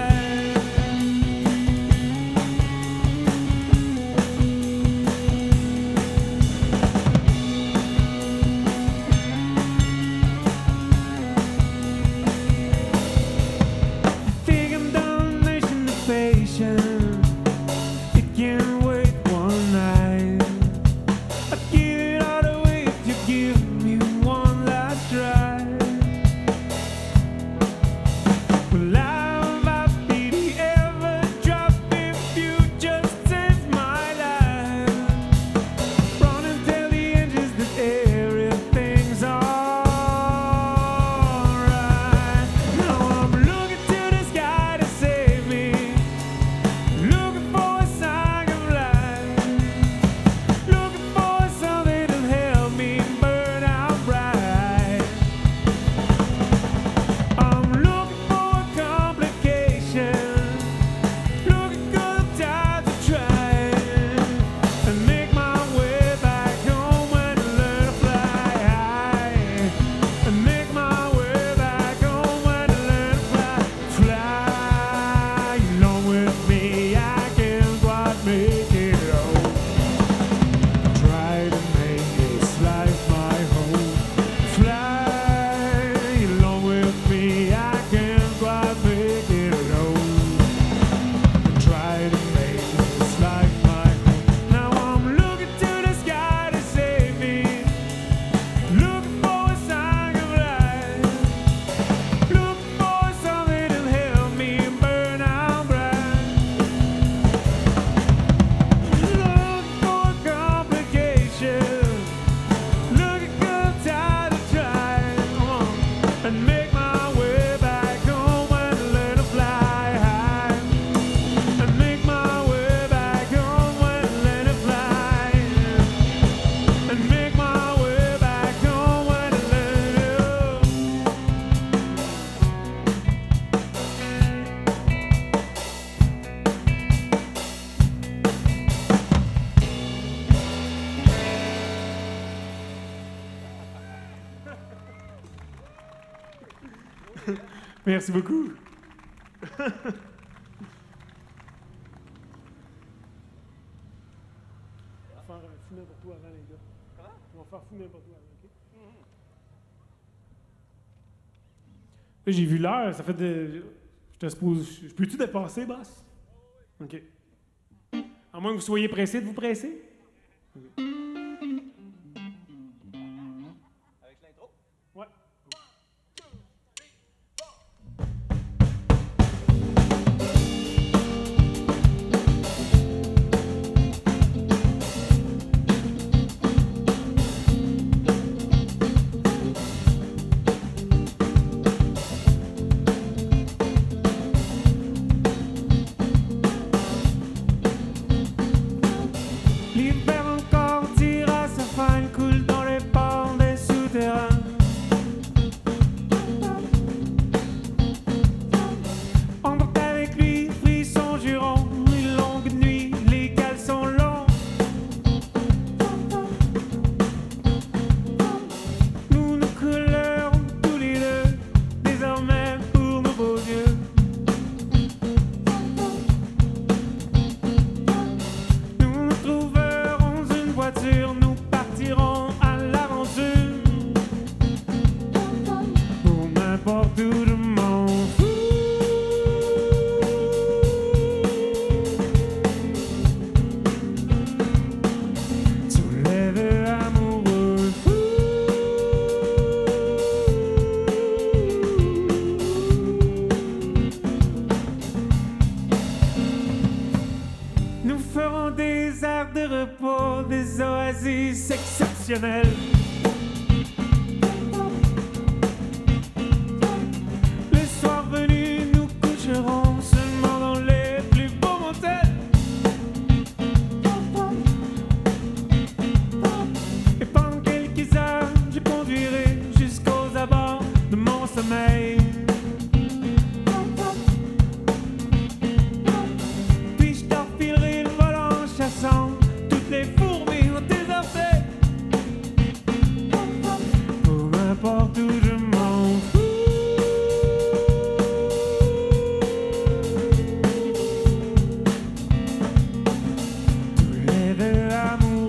Think I'm done nation of patience. It can't wait one night. I'd give it all away if you give me one last try. Well, I'm happy to ever drop if you just save my life. Run and tell the angels that everything's alright. Now I'm looking to the sky to save me, looking for a sign of life, looking for something to help me burn out bright. I'm looking for a complication, looking 'cause I'm tired to try and make my way back home when I learn to fly high, and make my way back home when I learn to fly. Fly along with me, I can quite make it home. Try to make this life my home. Fly along with me, I can quite make it home. Try to make this life my home. Now I'm looking to the sky to save me, looking for a sign of life, looking for something to help me burn out bright. Looking for a complication, looking 'cause I'm tired of trying, and make my way back home when I learn to fly high, and make my way back home when I learn to fly, and make my way back home when I learn to. Merci beaucoup. On va faire fou n'importe où avant, les gars. Comment? On va faire fou n'importe où avant, OK? Là, j'ai vu l'heure, ça fait de... Je te suppose... Je peux-tu dépasser, boss? OK. À moins que vous soyez pressé de vous presser? OK. Avec l'intro? Ouais. L'hiver encore éternel. Les soirs venus, nous coucherons seulement dans les plus beaux motels. Et pendant quelques heures, je conduirai jusqu'aux abords de mon sommeil. Puis je t'enfilerai le volant chassant toutes les fourmis dans tes orteils. Peu importe où je m'en fous. Tous les deux amoureux.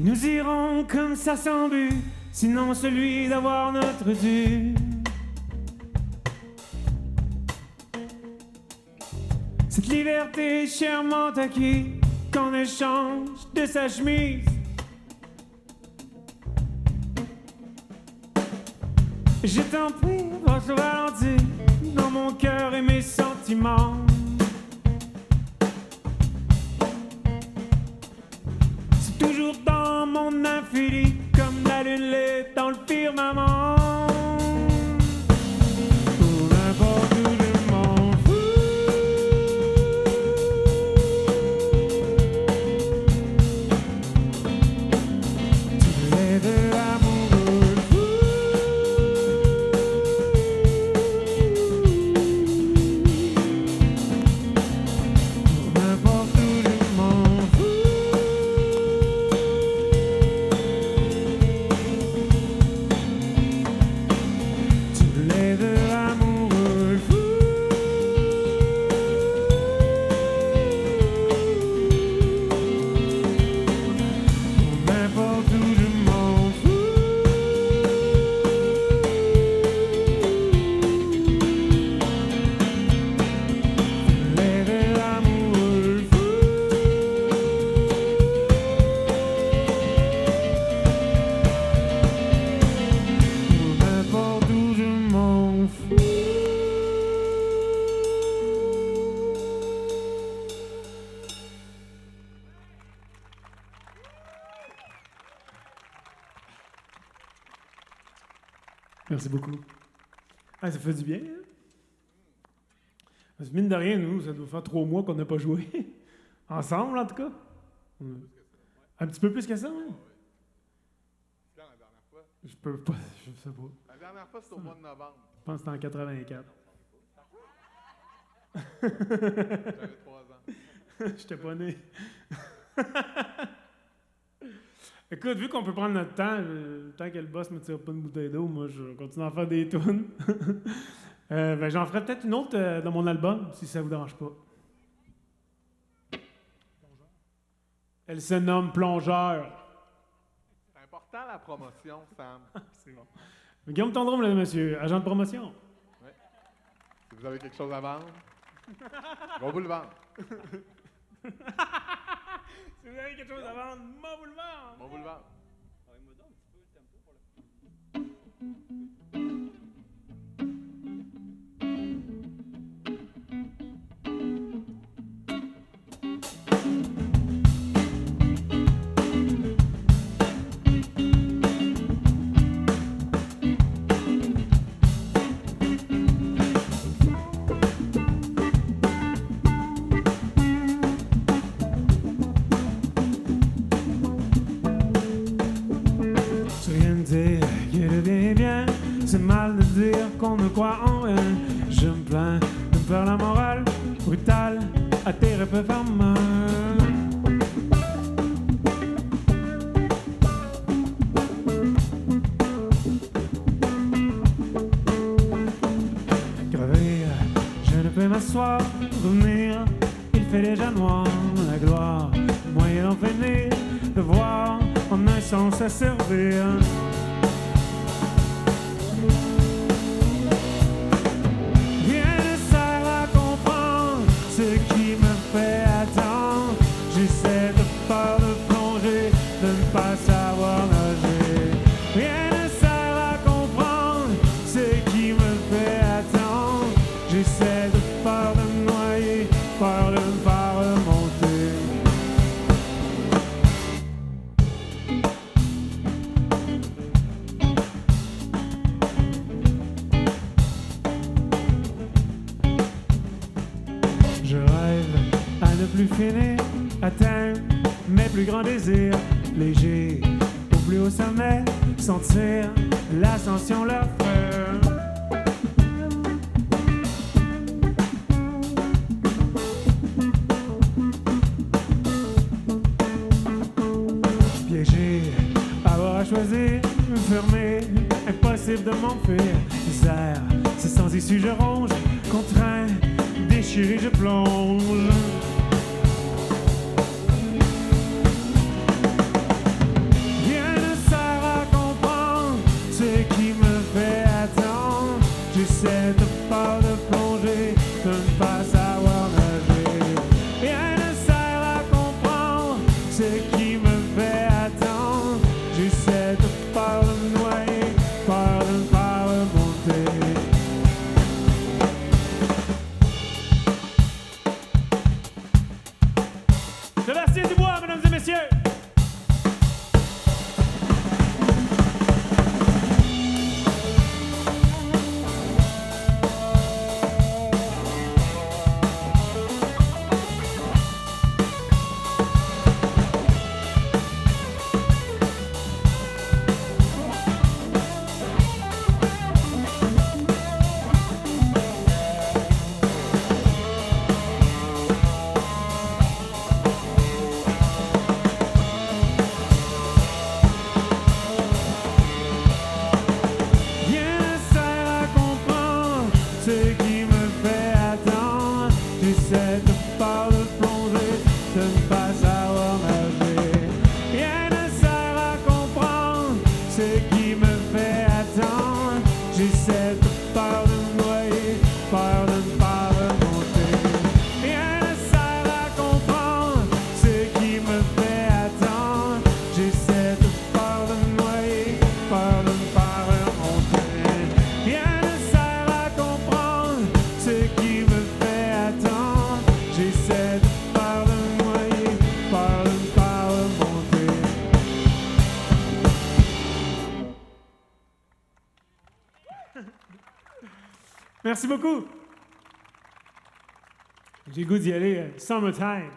Nous irons comme ça sans but, sinon celui d'avoir notre dû. Cette liberté chèrement acquise qu'en échange de sa chemise. Je t'en prie, va se ralentir dans mon cœur et mes sentiments. C'est toujours dans mon infini, comme la lune l'est dans le firmament. Pour n'importe où je m'en fous. Tu es de l'amoureux fou. Pour n'importe où je m'en fous. Tu es de l'amoureux fou. Pour n'importe où je m'en fous. Tu es de l'amoureux fou. Pour n'importe où je m'en fous. Merci beaucoup. Ah, ça fait du bien, hein? Parce que mine de rien, nous, ça doit faire 3 mois qu'on n'a pas joué. Ensemble, en tout cas. Un petit peu plus que ça, hein? Quand la dernière fois? Je peux pas, je sais pas. La dernière fois, c'était au mois de novembre. Je pense que c'était en 84. J'avais 3 ans. J'étais pas né. Écoute, vu qu'on peut prendre notre temps, tant que le boss me tire pas une bouteille d'eau, moi je vais continuer à faire des tunes. Ben, j'en ferai peut-être une autre dans mon album, si ça vous dérange pas. Elle se nomme Plongeur. C'est important la promotion, Sam. C'est bon. Guillaume Tendron, mesdames et messieurs, agent de promotion. Si vous avez quelque chose à vendre, on va vous le vendre. Si vous avez quelque chose à vendre, moi vous le vendre. On va vous le vendre. Tu viens de dire que le bien est bien, c'est mal de dire qu'on ne croit en rien. Je me plains de faire la morale brutale, atterré peut faire mal. Crever, je ne peux m'asseoir, revenir, il fait déjà noir, la gloire, moyen d'en finir, de voir en un sens à servir. Rien ne sert à comprendre ce qui me fait attendre. J'essaie de peur de plonger, de ne pas savoir nager. Rien ne sert à comprendre ce qui me fait attendre. J'essaie de peur de me noyer, peur de ne pas remonter. Je rêve à ne plus finir, atteindre mes plus grands désirs, léger au plus haut sommet, sentir l'ascension leur faire. Piégé, avoir à choisir, fermé, impossible de m'enfuir. Misère, c'est sans issue, je ronge, contraint, déchiré, je plonge. qui me fait attendre. J'essaie de pas le noyer, pas de monter. Rien ne sert à comprendre ce qui me fait attendre. J'essaie de pas le noyer, pas de monter. Rien ne sert à comprendre ce qui me fait attendre. J'essaie de pas le noyer, pas de monter. Merci beaucoup. J'ai le goût d'y aller. Summertime.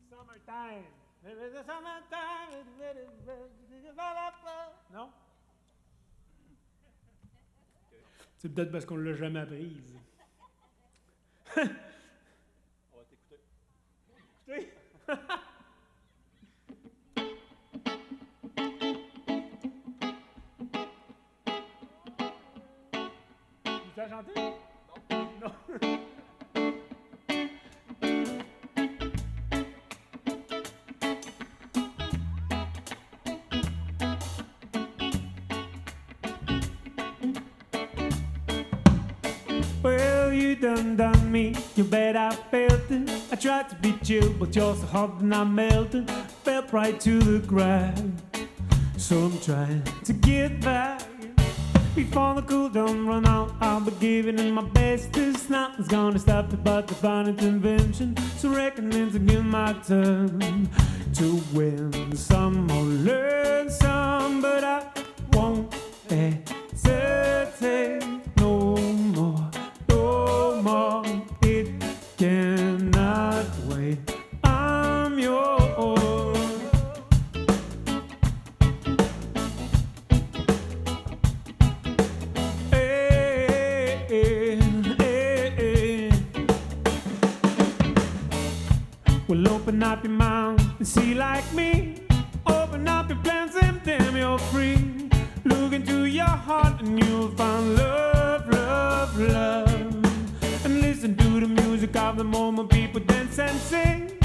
Summertime. Non? C'est peut-être parce qu'on l'a jamais apprise. On va t'écouter. Écoutez? Tu as chanté? Non. Well, you done me, you bet I felt it. I tried to be chill, but you're so hot and I melted. Fell right to the ground. So I'm trying to get back. Before the cool down run out, I'll be giving it my best. This nothing's gonna stop it but divine intervention. So reckoning's again my turn to win some or learn some, but I won't hesitate no more, no more. It cannot wait. I'm yours. Well, open up your mind and see like me. Open up your plans and damn, you're free. Look into your heart and you'll find love, love, love. And listen to the music of the moment, people dance and sing.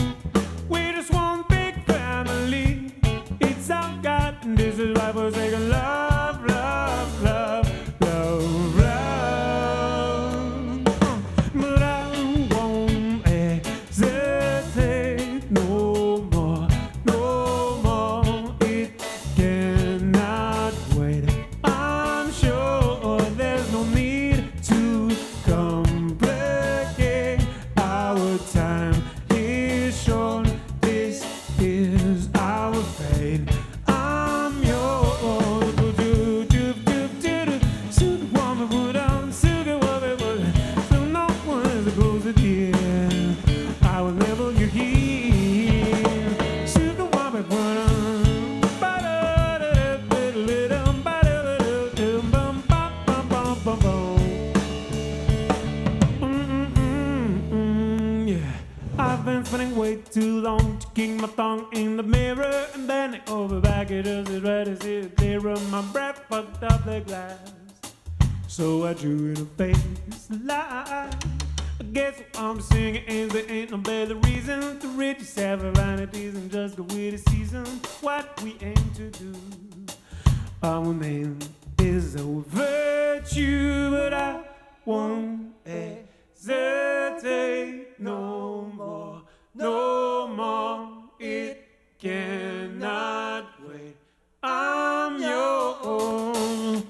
We're just one big family. It's our God, and this is why we're saying love, love, love, love, love. But I won't hesitate no more, no more. It cannot wait. I'm sure there's no need to complicate. Our time is short. This is our fate. I'm yours. Sugar woman put on, sugar woman put on. So no one is close at the end. I will never get here. Sugar woman put on. Yeah. I've been spending way too long to keep my tongue in the mirror and bending over backwards as red as it clear. My breath fucked up the glass, so I drew in a face line. I guess what I'm singing is there ain't no better reason to rid yourself of vanities and just go with the season. What we aim to do, our name is a virtue, but I won't hesitate no more, no more. It cannot wait. I'm yours.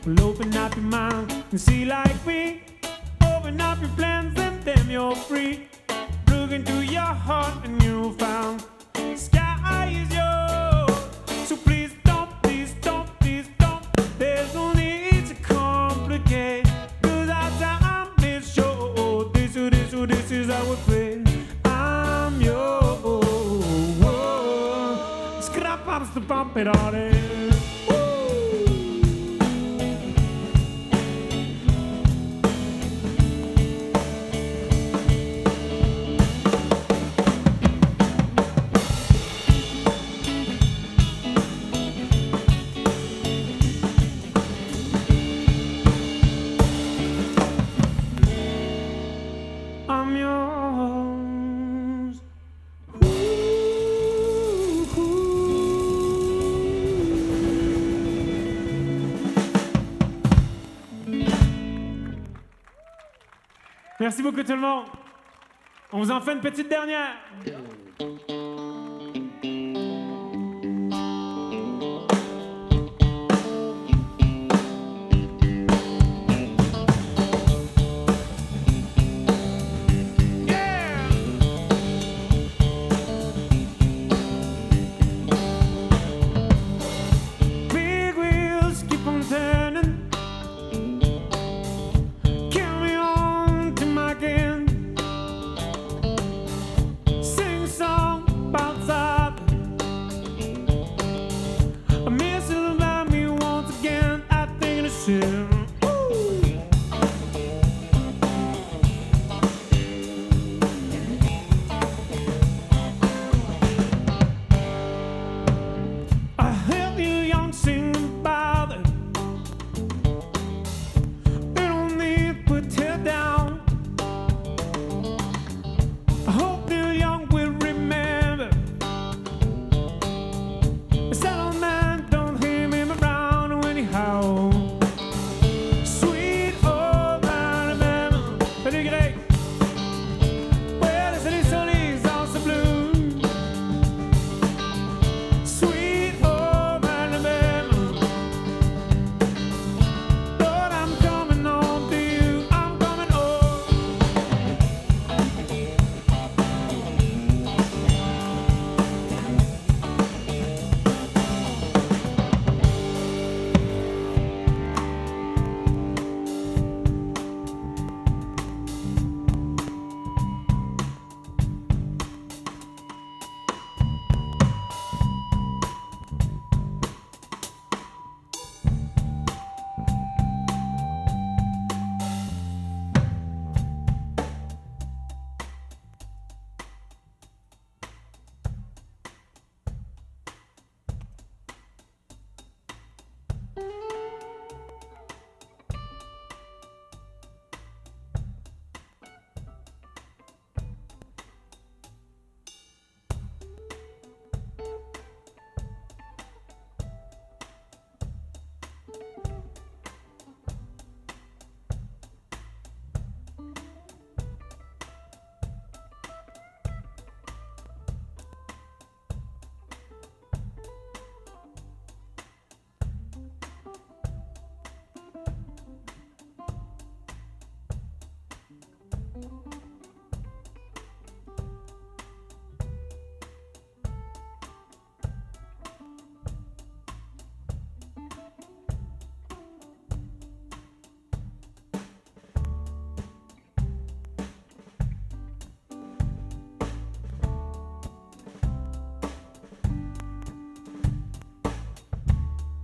Well, open up your mind and see like me. Open up your plans and then you're free. Look into your heart and you'll find sky is yours. So please don't, please don't, please don't. There's no need to complicate, 'cause our time is short. This is our fate. I'm yours. Scrap ups the bump it on it. I'm yours. Merci beaucoup tout le monde. On vous en fait une petite dernière. Big wheels keep on turning. Carry on to my end. Sing a song about something. A missile about me once again. I think it's sin. I heard you young sing about it. You don't need to put it down. I hope Neil Young will remember. A settled man don't hear him around when he howls. Sweet old Alabama, pretty great. Where the city sun is also blue. Sweet old Alabama, Lord, I'm coming home to you. I'm coming home.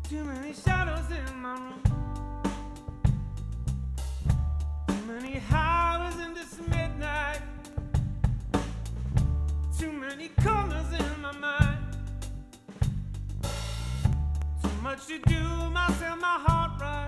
Too many shadows in my room. Too many hours in this midnight. Too many colors in my mind. Too much to do, myself, my heart right.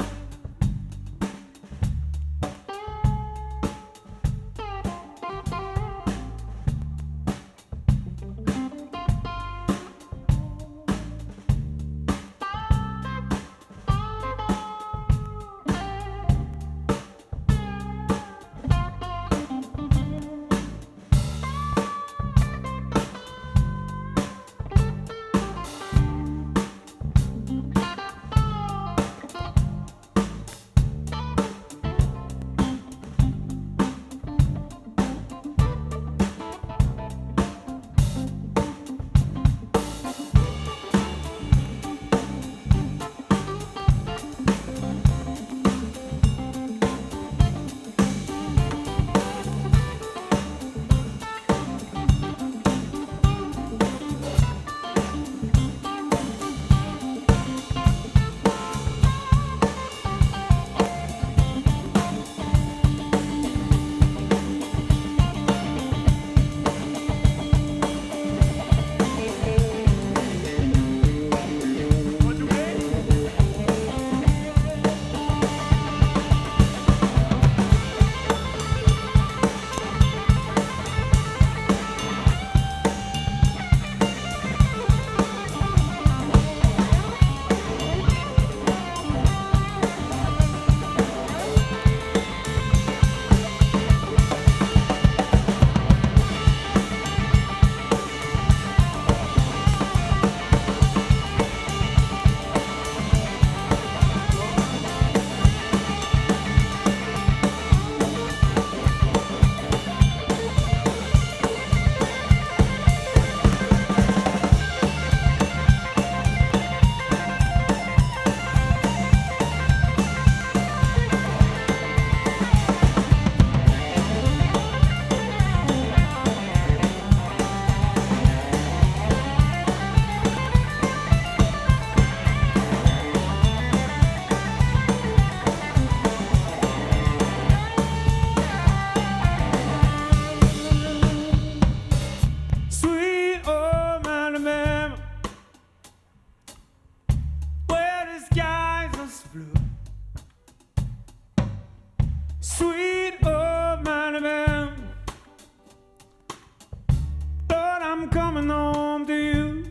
I'm coming home to you.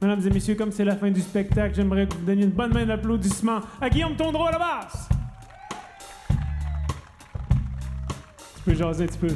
Mesdames et messieurs, comme c'est la fin du spectacle, j'aimerais que vous donniez une bonne main d'applaudissement à Guillaume Tondreau à la basse. Tu peux jaser un petit peu.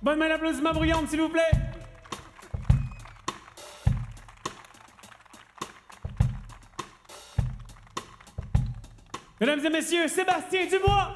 Bonne main d'applaudissement bruyante, s'il vous plaît. Mesdames et messieurs, Sébastien Dubois.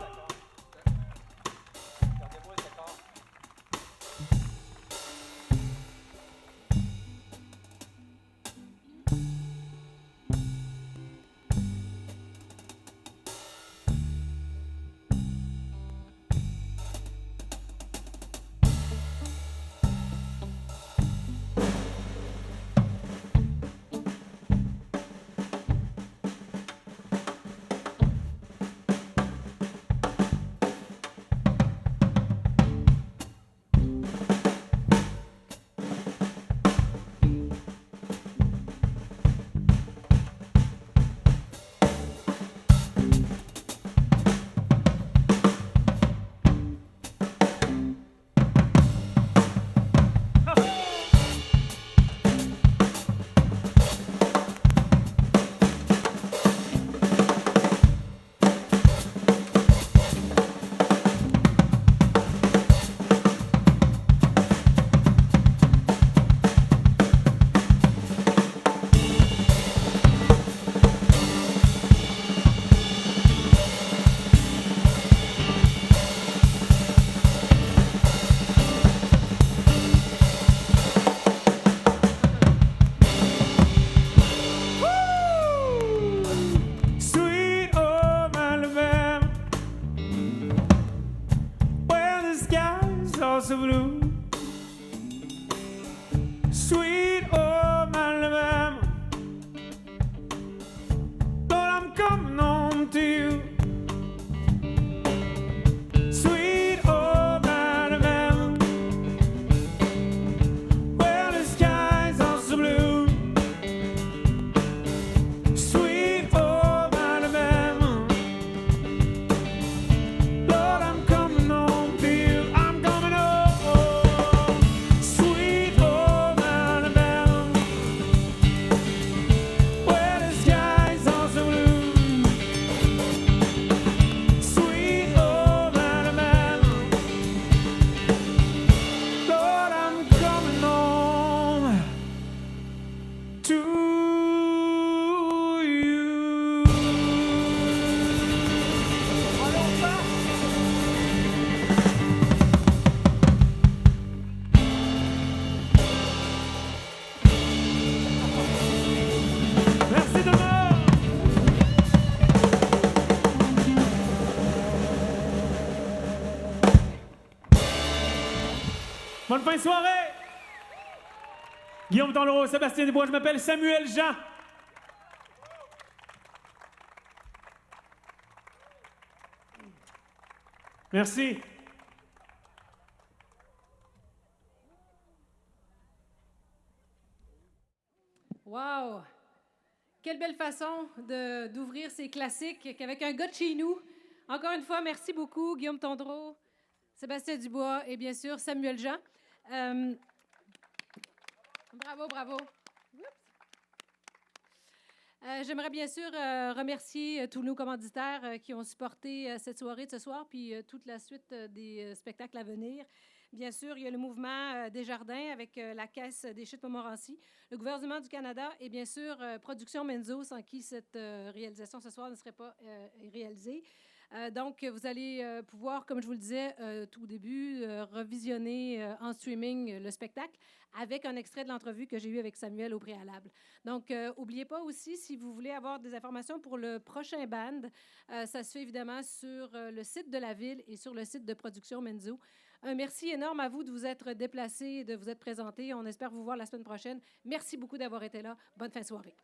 So blue, sweet home Alabama. Lord, I'm coming home to you. Sweet home Alabama, where the skies are so blue. Sweet home Alabama, Lord, I'm coming home to you. I'm coming home. Bonne fin de soirée! Guillaume Tondreau, Sébastien Dubois, je m'appelle Samuel Jean. Merci. belle façon d'ouvrir ces classiques qu'avec un gars de chez nous. Encore une fois, merci beaucoup, Guillaume Tondreau, Sébastien Dubois et bien sûr Samuel Jean. Bravo, bravo. J'aimerais bien sûr remercier tous nos commanditaires qui ont supporté cette soirée de ce soir, puis toute la suite des spectacles à venir. Bien sûr, il y a le mouvement Desjardins avec la Caisse des Chutes Montmorency, le gouvernement du Canada et bien sûr Production Menzo, sans qui cette réalisation ce soir ne serait pas réalisée. Donc, vous allez pouvoir, comme je vous le disais tout au début, revisionner en streaming le spectacle avec un extrait de l'entrevue que j'ai eue avec Samuel au préalable. Donc, n'oubliez pas aussi, si vous voulez avoir des informations pour le prochain band, ça se fait évidemment sur le site de la Ville et sur le site de Production Menzo. Un merci énorme à vous de vous être déplacés, de vous être présentés. On espère vous voir la semaine prochaine. Merci beaucoup d'avoir été là. Bonne fin de soirée.